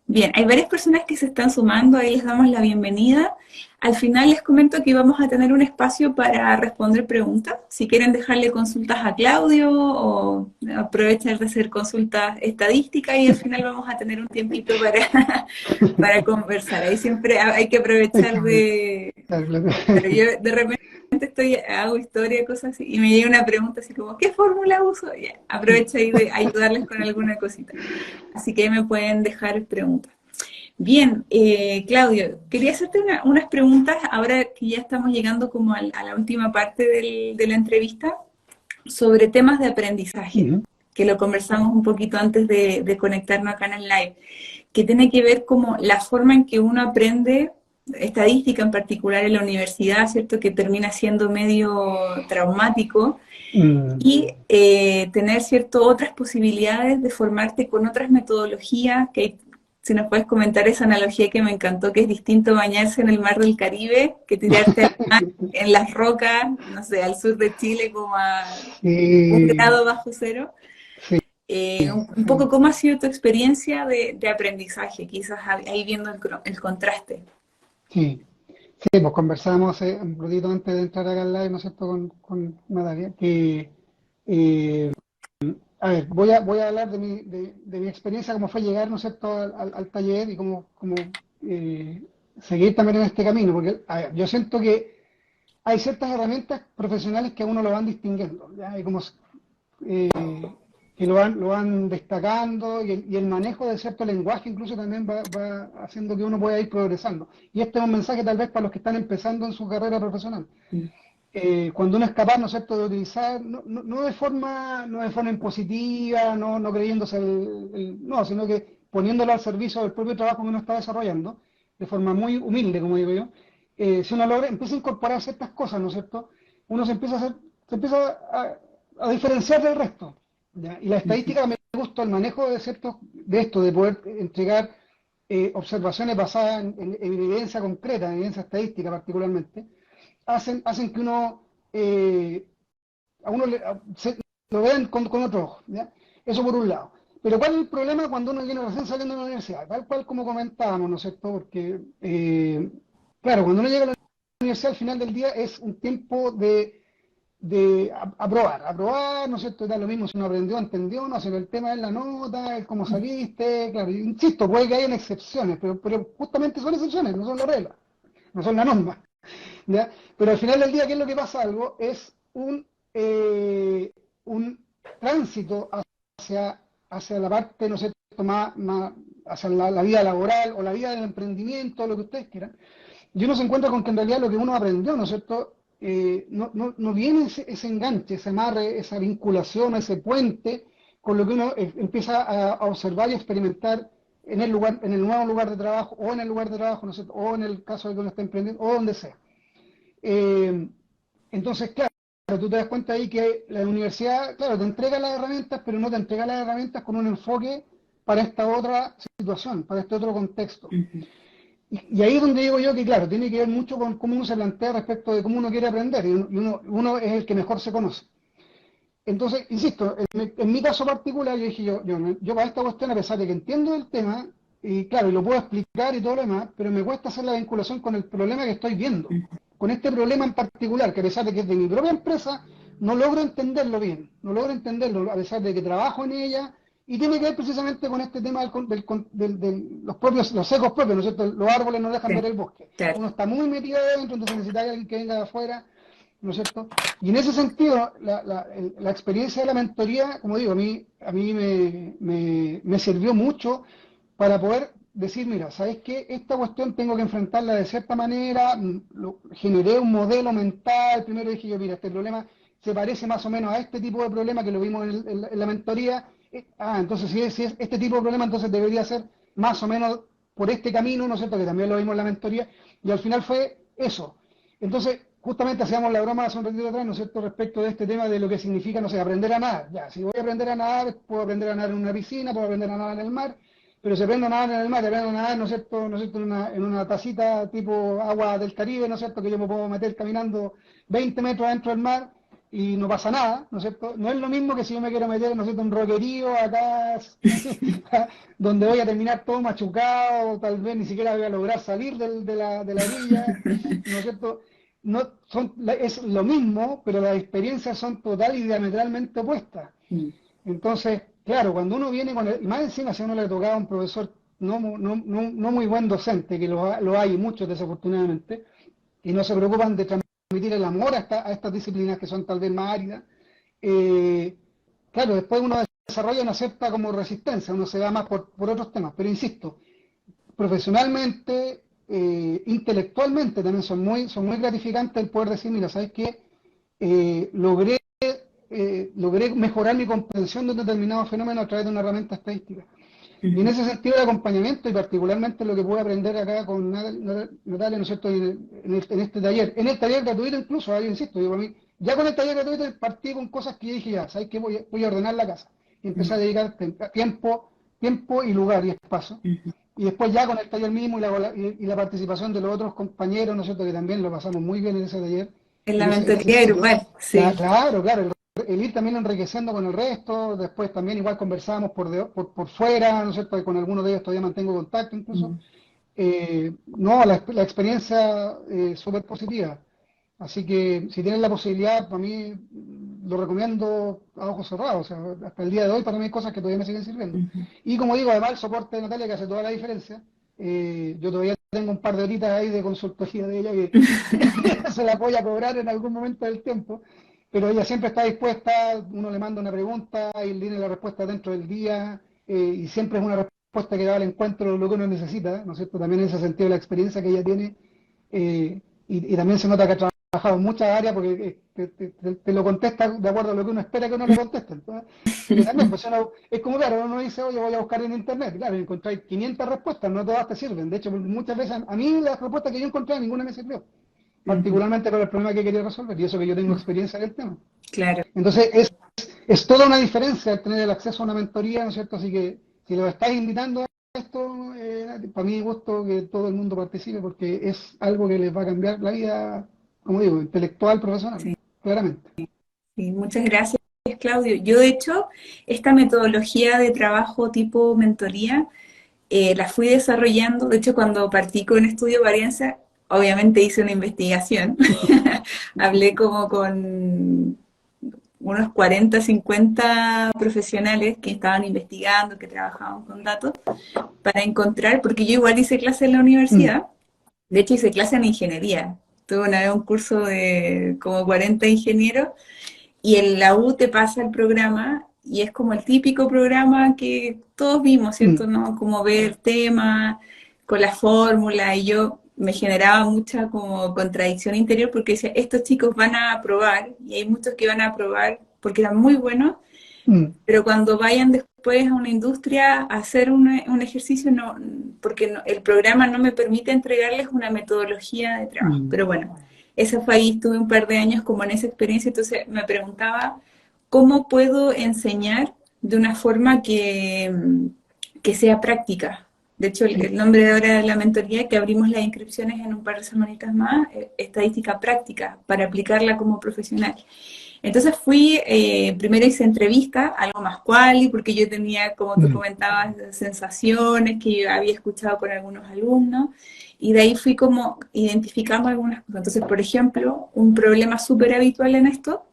Bien, hay varias personas que se están sumando, ahí les damos la bienvenida. Al final les comento que vamos a tener un espacio para responder preguntas. Si quieren dejarle consultas a Claudio o aprovechar de hacer consultas estadísticas y al final vamos a tener un tiempito para conversar. Ahí siempre hay que aprovechar de... Pero yo de repente hago historia, cosas así, y me llega una pregunta así como, ¿qué fórmula uso? Ya, aprovecho ahí de ayudarles con alguna cosita. Así que ahí me pueden dejar preguntas. Bien, Claudio, quería hacerte unas preguntas ahora que ya estamos llegando como a la última parte de la entrevista sobre temas de aprendizaje, Ujú. que lo conversamos un poquito antes de conectarnos acá en el live, que tiene que ver como la forma en que uno aprende estadística en particular en la universidad, ¿cierto? Que termina siendo medio traumático Mm, y tener cierto otras posibilidades de formarte con otras metodologías, que si nos puedes comentar esa analogía que me encantó, que es distinto bañarse en el mar del Caribe que tirarte al mar en las rocas, no sé, al sur de Chile como a un sí, grado bajo cero. sí, Un poco cómo ha sido tu experiencia de aprendizaje, quizás ahí viendo el contraste. sí. Sí, pues conversamos un ratito antes de entrar acá al live, ¿no es cierto?, con Natalia, que, a ver, voy a hablar de mi experiencia, cómo fue llegar, ¿no es cierto?, al taller y cómo seguir también en este camino, porque, a ver, yo siento que hay ciertas herramientas profesionales que a uno lo van distinguiendo, ¿ya? Hay como eh, que lo van destacando y el manejo de cierto lenguaje incluso también va haciendo que uno pueda ir progresando. Y este es un mensaje tal vez para los que están empezando en su carrera profesional. Mm. Cuando uno es capaz, ¿no es cierto?, de utilizar, no de forma impositiva, no creyéndose no, sino que poniéndolo al servicio del propio trabajo que uno está desarrollando, de forma muy humilde, como digo yo, si uno logra, empieza a incorporar ciertas cosas, ¿no es cierto?, uno se empieza a diferenciar del resto, ¿ya? Y la estadística me gusta el manejo de de esto, de poder entregar observaciones basadas en evidencia concreta, en evidencia estadística particularmente, hacen que a uno lo vean con otro ojo, ¿ya? Eso por un lado. Pero ¿cuál es el problema cuando uno viene recién saliendo de la universidad? Tal cual como comentábamos, ¿no es cierto? Porque, claro, cuando uno llega a la universidad al final del día es un tiempo de aprobar, ¿no es cierto? Da lo mismo si uno aprendió, entendió, no sé, el tema es la nota, el cómo saliste, claro, insisto, puede que hayan excepciones, pero justamente son excepciones, no son la regla, no son la norma. ¿Ya? Pero al final del día, ¿qué es lo que pasa? Algo es un tránsito hacia la parte, ¿no sé, hacia la vida laboral o la vida del emprendimiento, lo que ustedes quieran, y uno se encuentra con que en realidad lo que uno aprendió, ¿no es cierto?, no viene ese enganche, ese amarre, esa vinculación, ese puente con lo que uno empieza a observar y experimentar en el nuevo lugar de trabajo, o en el lugar de trabajo, ¿no es cierto?, o en el caso de que uno está emprendiendo, o donde sea. Eh, entonces, claro, tú te das cuenta ahí que la universidad, claro, te entrega las herramientas, pero no te entrega las herramientas con un enfoque para esta otra situación, para este otro contexto. Ujú. Y ahí es donde digo yo que, claro, tiene que ver mucho con cómo uno se plantea respecto de cómo uno quiere aprender, uno es el que mejor se conoce. Entonces, insisto, en mi caso particular, yo dije, yo para esta cuestión, a pesar de que entiendo el tema, y claro, y lo puedo explicar y todo lo demás, pero me cuesta hacer la vinculación con el problema que estoy viendo, con este problema en particular, que a pesar de que es de mi propia empresa, no logro entenderlo bien, no logro entenderlo, a pesar de que trabajo en ella, y tiene que ver precisamente con este tema los ecos propios, ¿no es cierto? Los árboles no dejan ver Sí, el bosque. claro. Uno está muy metido adentro, entonces necesita alguien que venga de afuera, ¿no es cierto? Y en ese sentido, la experiencia de la mentoría, como digo, a mí me sirvió mucho para poder decir, mira, ¿sabes qué? Esta cuestión tengo que enfrentarla de cierta manera, generé un modelo mental, primero dije yo, mira, este problema se parece más o menos a este tipo de problema que lo vimos en la mentoría. Entonces si es este tipo de problema, entonces debería ser más o menos por este camino, ¿no es cierto? Que también lo vimos en la mentoría, y al final fue eso. Entonces, justamente hacíamos la broma hace un ratito atrás, ¿no es cierto?, respecto de este tema de lo que significa, no sé, aprender a nadar. Ya, si voy a aprender a nadar, puedo aprender a nadar en una piscina, puedo aprender a nadar en el mar, pero se aprende a nadar en el mar, se aprende a nadar, ¿no es cierto? En una tacita tipo agua del Caribe, ¿no es cierto? Que yo me puedo meter caminando 20 metros adentro del mar y no pasa nada, ¿no es cierto? No es lo mismo que si yo me quiero meter, ¿no es cierto?, un roquerío acá, donde voy a terminar todo machucado, tal vez ni siquiera voy a lograr salir de la orilla, ¿no es cierto? No, es lo mismo, pero las experiencias son total y diametralmente opuestas. Mm. Entonces, claro, cuando uno viene con y más encima si a uno le tocaba un profesor no muy buen docente, que lo hay muchos desafortunadamente, y no se preocupan de transmitir el amor a estas disciplinas que son tal vez más áridas, eh, claro, después uno desarrolla una cierta como resistencia, uno se va más por otros temas, pero insisto, profesionalmente, intelectualmente también son muy gratificantes el poder decir, mira, ¿sabes qué? Logré mejorar mi comprensión de un determinado fenómeno a través de una herramienta estadística. Y en Ujú. ese sentido de acompañamiento, y particularmente lo que pude aprender acá con Natalia, ¿no es cierto?, en este taller, en el taller gratuito incluso, ahí insisto, digo, a mí, ya con el taller gratuito partí con cosas que yo dije, ya, ¿sabes qué? Voy a ordenar la casa. Y empecé a Mm. dedicar tiempo y lugar y espacio. Ujú. Y después ya con el taller mismo y la participación de los otros compañeros, ¿no es cierto?, que también lo pasamos muy bien en ese taller, En la en ese mentoría sitio. grupal, sí. Claro, el ir también enriqueciendo con el resto, después también igual conversábamos por fuera, ¿no es cierto?, con algunos de ellos todavía mantengo contacto incluso. Mm. No, la experiencia súper positiva. Así que si tienen la posibilidad, para mí lo recomiendo a ojos cerrados. O sea, hasta el día de hoy para mí hay cosas que todavía me siguen sirviendo. Ujú. Y como digo, además el soporte de Natalia que hace toda la diferencia. Yo todavía tengo un par de horitas ahí de consultoría de ella que se la voy a cobrar en algún momento del tiempo, pero ella siempre está dispuesta, uno le manda una pregunta y tiene la respuesta dentro del día, y siempre es una respuesta que da al encuentro de lo que uno necesita, ¿no es cierto? También en ese sentido la experiencia que ella tiene, y también se nota que ha trabajado en muchas áreas porque te lo contesta de acuerdo a lo que uno espera que uno le conteste. Entonces, porque también, pues es como, claro, uno dice, oye, voy a buscar en internet, claro, y encontráis 500 respuestas, no todas te sirven. De hecho, muchas veces a mí las respuestas que yo encontré, ninguna me sirvió, Ujú. particularmente para el problema que quería resolver, y eso que yo tengo experiencia en el tema. Claro. Entonces, es toda una diferencia el tener el acceso a una mentoría, ¿no es cierto? Así que si lo estáis invitando a esto, para mí es gusto que todo el mundo participe porque es algo que les va a cambiar la vida, como digo, intelectual, profesional, Sí. claramente. Sí, muchas gracias, Claudio. Yo, de hecho, esta metodología de trabajo tipo mentoría la fui desarrollando. De hecho, cuando partí con Estudio Varianza, obviamente hice una investigación. Hablé como con unos 40, 50 profesionales que estaban investigando, que trabajaban con datos, para encontrar, porque yo igual hice clase en la Mm, universidad. De hecho, hice clase en ingeniería. Tuve una vez un curso de como 40 ingenieros y en la U te pasa el programa y es como el típico programa que todos vimos, ¿cierto? mm, ¿No? Como ver temas con la fórmula y yo me generaba mucha como contradicción interior porque decía, estos chicos van a aprobar y hay muchos que van a aprobar porque eran muy buenos, mm, pero cuando vayan después a una industria a hacer un ejercicio, no, porque el programa no me permite entregarles una metodología de trabajo. mm, Pero bueno, esa fue ahí, estuve un par de años como en esa experiencia, entonces me preguntaba cómo puedo enseñar de una forma que sea práctica. De hecho, mm, el nombre de ahora de la mentoría, que abrimos las inscripciones en un par de semanitas más, estadística práctica, para aplicarla como profesional. Entonces fui, primero hice entrevista, algo más quali, porque yo tenía, como tú mm, comentabas, sensaciones que yo había escuchado con algunos alumnos, y de ahí fui como identificando algunas cosas. Entonces, por ejemplo, un problema súper habitual en esto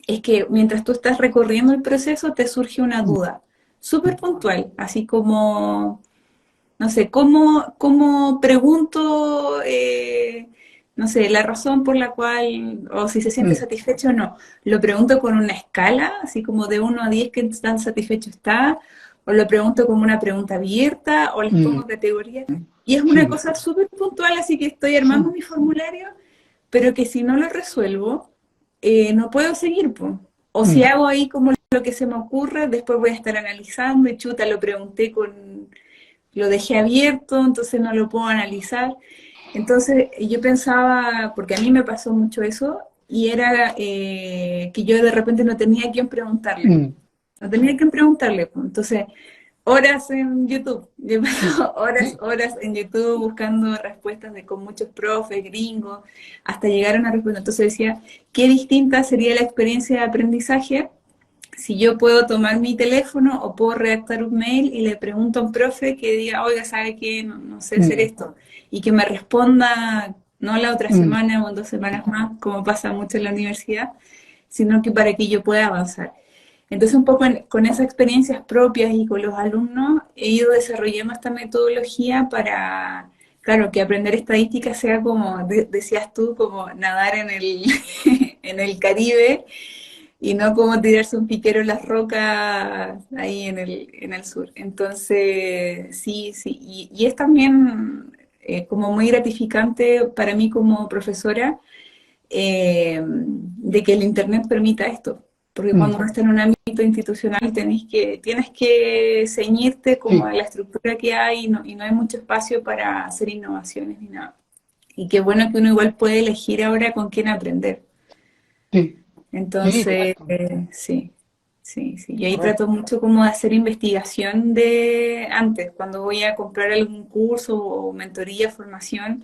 es que mientras tú estás recorriendo el proceso te surge una mm, duda, súper puntual, así como no sé, ¿cómo pregunto, no sé, la razón por la cual, o si se siente mm, satisfecho o no? ¿Lo pregunto con una escala, así como de 1 a 10 qué tan satisfecho está? ¿O lo pregunto como una pregunta abierta? ¿O les mm, pongo categorías? Y es una sí, cosa súper puntual, así que estoy armando sí, mi formulario, pero que si no lo resuelvo, no puedo seguir, po. O si mm, hago ahí como lo que se me ocurre, después voy a estar analizando y chuta, lo pregunté con lo dejé abierto, entonces no lo puedo analizar. Entonces yo pensaba, porque a mí me pasó mucho eso, y era que yo de repente no tenía a quién preguntarle. mm, No tenía a quién preguntarle. Pues. Entonces horas en YouTube. Yo paso Sí, horas en YouTube buscando respuestas con muchos profes, gringos, hasta llegar a una respuesta. Entonces decía, qué distinta sería la experiencia de aprendizaje si yo puedo tomar mi teléfono o puedo redactar un mail y le pregunto a un profe que diga, oiga, ¿sabe qué? No, no sé hacer mm, esto. Y que me responda, no la otra mm, semana o en 2 semanas más, como pasa mucho en la universidad, sino que para que yo pueda avanzar. Entonces, un poco con esas experiencias propias y con los alumnos, he ido desarrollando esta metodología para, claro, que aprender estadística sea como, decías tú, como nadar en el, en el Caribe y no como tirarse un piquero en las rocas ahí en el sur. Entonces, sí, sí, y es también como muy gratificante para mí como profesora de que el Internet permita esto. Porque mm, cuando uno está en un ámbito institucional tienes que ceñirte como a sí, la estructura que hay y no hay mucho espacio para hacer innovaciones ni nada. Y qué bueno que uno igual puede elegir ahora con quién aprender. sí, sí, Entonces, correcto, sí, sí, sí. Yo ahí trato correcto. mucho como de hacer investigación de antes, cuando voy a comprar algún curso o mentoría, formación,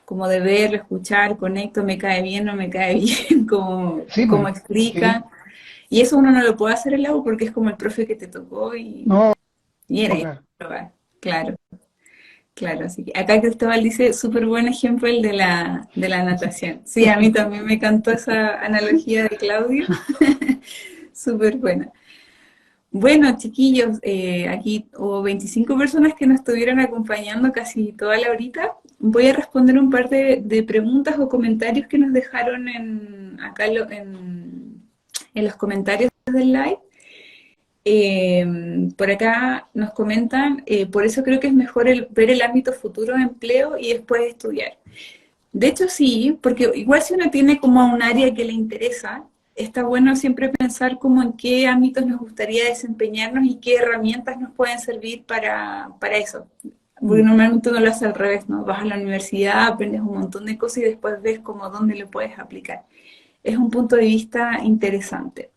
como de verlo, escuchar, conecto, me cae bien, no me cae bien, Sí, como pues, sí, explica. Y eso uno no lo puede hacer en la U porque es como el profe que te tocó no, y era claro. probar. Claro, claro. Así que acá Cristóbal dice, súper buen ejemplo el de la natación. Sí, a mí también me encantó esa analogía de Claudio, súper buena. Bueno, chiquillos, aquí hubo 25 personas que nos estuvieron acompañando casi toda la horita. Voy a responder un par de preguntas o comentarios que nos dejaron acá en los comentarios del live. Por acá nos comentan, por eso creo que es mejor ver el ámbito futuro de empleo y después estudiar. De hecho, sí, porque igual si uno tiene como un área que le interesa, está bueno siempre pensar como en qué ámbitos nos gustaría desempeñarnos y qué herramientas nos pueden servir para eso. Porque Mm, normalmente uno lo hace al revés, ¿no? Vas a la universidad, aprendes un montón de cosas y después ves como dónde lo puedes aplicar. Es un punto de vista interesante.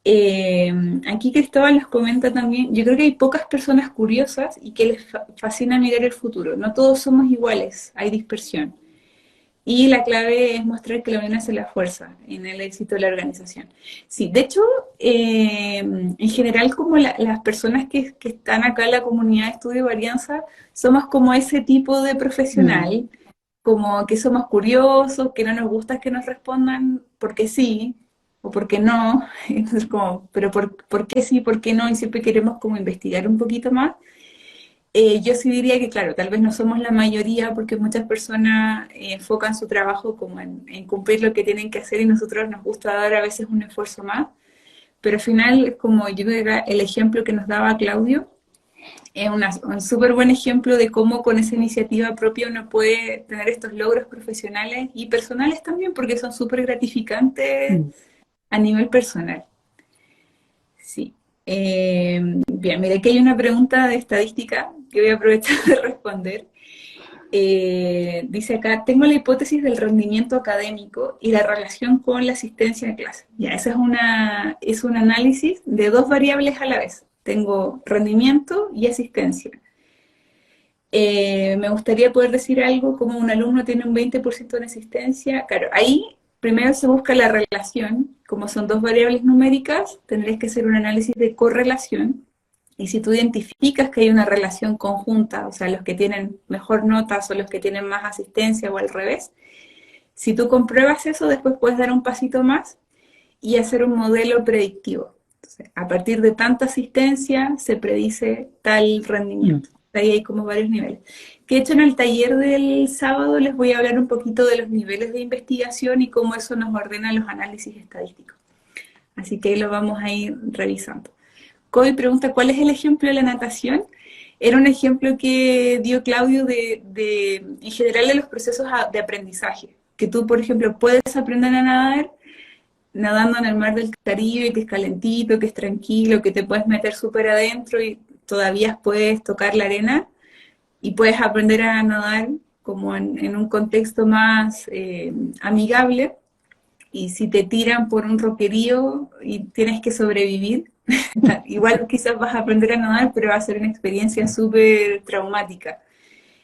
Eh, Aquí Cristóbal nos comenta también, yo creo que hay pocas personas curiosas y que les fascina mirar el futuro. No todos somos iguales, hay dispersión. Y la clave es mostrar que la unión hace la fuerza en el éxito de la organización. Sí, de hecho, en general, como las personas que están acá en la comunidad de estudio de Alianza, somos como ese tipo de mm, profesional, como que somos curiosos, que no nos gusta que nos respondan porque sí o porque no. Entonces, como, pero por qué sí, por qué no? Y siempre queremos como investigar un poquito más. Yo sí diría que, claro, tal vez no somos la mayoría porque muchas personas enfocan su trabajo como en cumplir lo que tienen que hacer y nosotros nos gusta dar a veces un esfuerzo más, pero al final, como yo creo que el ejemplo que nos daba Claudio, es un súper buen ejemplo de cómo con esa iniciativa propia uno puede tener estos logros profesionales y personales también, porque son súper gratificantes mm, a nivel personal. Sí. Bien, mira, aquí hay una pregunta de estadística que voy a aprovechar de responder. Dice acá, tengo la hipótesis del rendimiento académico y la relación con la asistencia a clase. Ya, esa es un análisis de dos variables a la vez. Tengo rendimiento y asistencia. Me gustaría poder decir algo como un alumno tiene un 20% de asistencia. Claro, ahí primero se busca la relación, como son dos variables numéricas, tendrías que hacer un análisis de correlación. Y si tú identificas que hay una relación conjunta, o sea, los que tienen mejor nota son los que tienen más asistencia o al revés, si tú compruebas eso, después puedes dar un pasito más y hacer un modelo predictivo. Entonces, a partir de tanta asistencia se predice tal mm, rendimiento. Ahí hay como varios niveles. Que de hecho en el taller del sábado les voy a hablar un poquito de los niveles de investigación y cómo eso nos ordena los análisis estadísticos. Así que ahí lo vamos a ir revisando. Coy pregunta, ¿cuál es el ejemplo de la natación? Era un ejemplo que dio Claudio en general de los procesos de aprendizaje. Que tú, por ejemplo, puedes aprender a nadar nadando en el mar del Caribe, que es calentito, que es tranquilo, que te puedes meter súper adentro y todavía puedes tocar la arena y puedes aprender a nadar como en un contexto más amigable. Y si te tiran por un roquerío y tienes que sobrevivir, Igual quizás vas a aprender a nadar, pero va a ser una experiencia súper traumática.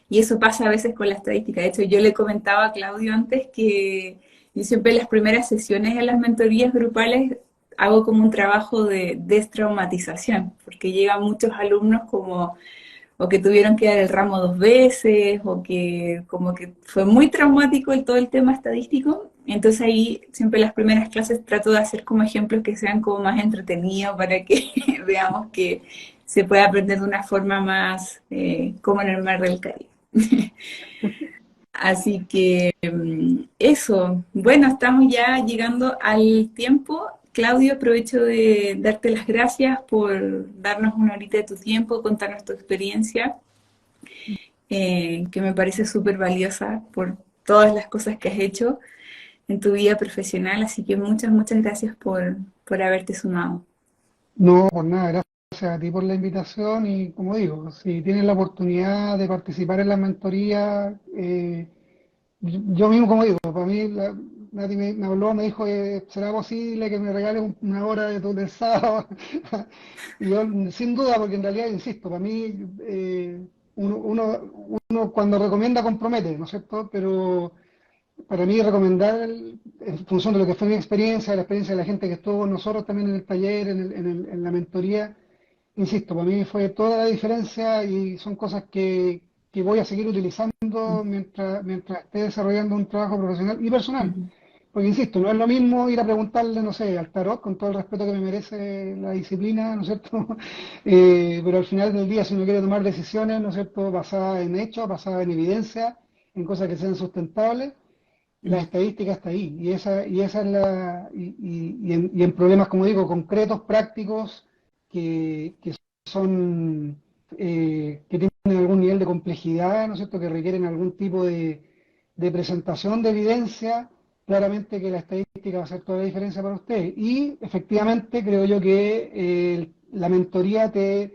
Y eso pasa a veces con la estadística. De hecho, yo le comentaba a Claudio antes que yo siempre en las primeras sesiones en las mentorías grupales hago como un trabajo de destraumatización, porque llegan muchos alumnos como o que tuvieron que dar el ramo 2 veces, o que como que fue muy traumático todo el tema estadístico. Entonces ahí siempre en las primeras clases trato de hacer como ejemplos que sean como más entretenidos para que veamos que se puede aprender de una forma más como en el mar del Caribe. Así que eso, bueno, estamos ya llegando al tiempo. Claudio, aprovecho de darte las gracias por darnos una horita de tu tiempo, contarnos tu experiencia, que me parece súper valiosa por todas las cosas que has hecho en tu vida profesional. Así que muchas, muchas gracias por haberte sumado. No, por nada, gracias a ti por la invitación y como digo, si tienes la oportunidad de participar en la mentoría, yo mismo como digo, para mí Nati me habló, me dijo, ¿será posible que me regales una hora de del sábado? Y yo, sin duda, porque en realidad, insisto, para mí uno cuando recomienda compromete, ¿no es cierto? Pero para mí recomendar, en función de lo que fue mi experiencia, la experiencia de la gente que estuvo con nosotros también en el taller, en la mentoría, insisto, para mí fue toda la diferencia y son cosas que voy a seguir utilizando mientras esté desarrollando un trabajo profesional y personal. Ujú, Porque insisto, no es lo mismo ir a preguntarle, no sé, al tarot, con todo el respeto que me merece la disciplina, ¿no es cierto? Pero al final del día, si uno quiere tomar decisiones, ¿no es cierto?, basadas en hechos, basadas en evidencia, en cosas que sean sustentables, la ujú, estadística está ahí. Y esa es y en problemas, como digo, concretos, prácticos, que son, que tienen algún nivel de complejidad, ¿no es cierto?, que requieren algún tipo de presentación de evidencia, claramente que la estadística va a hacer toda la diferencia para usted. Y efectivamente creo yo que la mentoría te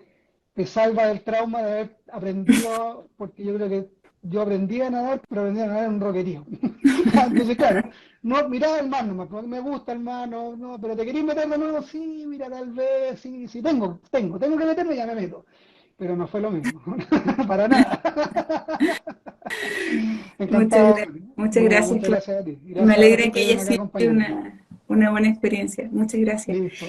salva del trauma de haber aprendido, porque yo creo que yo aprendí a nadar, pero aprendí a nadar en un roquerío. Entonces, claro, no, mirá el mar nomás, porque me gusta el mar, no, no, pero te querís meter de nuevo, sí, mira, tal vez, sí, sí, tengo que meterme, ya me meto. Pero no fue lo mismo, para nada. muchas Encantado, gracias, muchas bueno, gracias, muchas Claudio. gracias a ti. Y Me gracias a los que alegra que haya estuvieron acá sido acompañándome. una buena experiencia. Muchas gracias. Listo.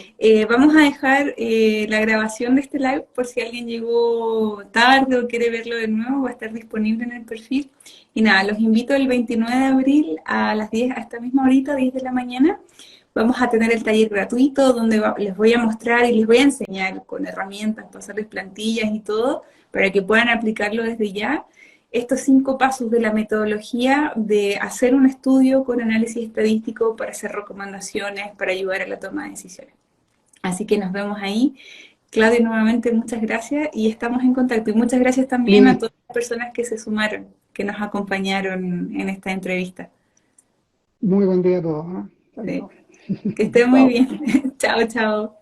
Vamos a dejar la grabación de este live por si alguien llegó tarde o quiere verlo de nuevo, va a estar disponible en el perfil. Y nada, los invito el 29 de abril a las 10, a esta misma horita, 10 de la mañana. Vamos a tener el taller gratuito donde les voy a mostrar y les voy a enseñar con herramientas, pasarles plantillas y todo, para que puedan aplicarlo desde ya estos 5 pasos de la metodología de hacer un estudio con análisis estadístico para hacer recomendaciones, para ayudar a la toma de decisiones. Así que nos vemos ahí. Claudio, nuevamente muchas gracias y estamos en contacto. Y muchas gracias también a Listo. todas las personas que se sumaron, que nos acompañaron en esta entrevista. Muy buen día a todos. ¿Eh? Sí. Chaito. Que estén muy Chao. bien. Chao, chao.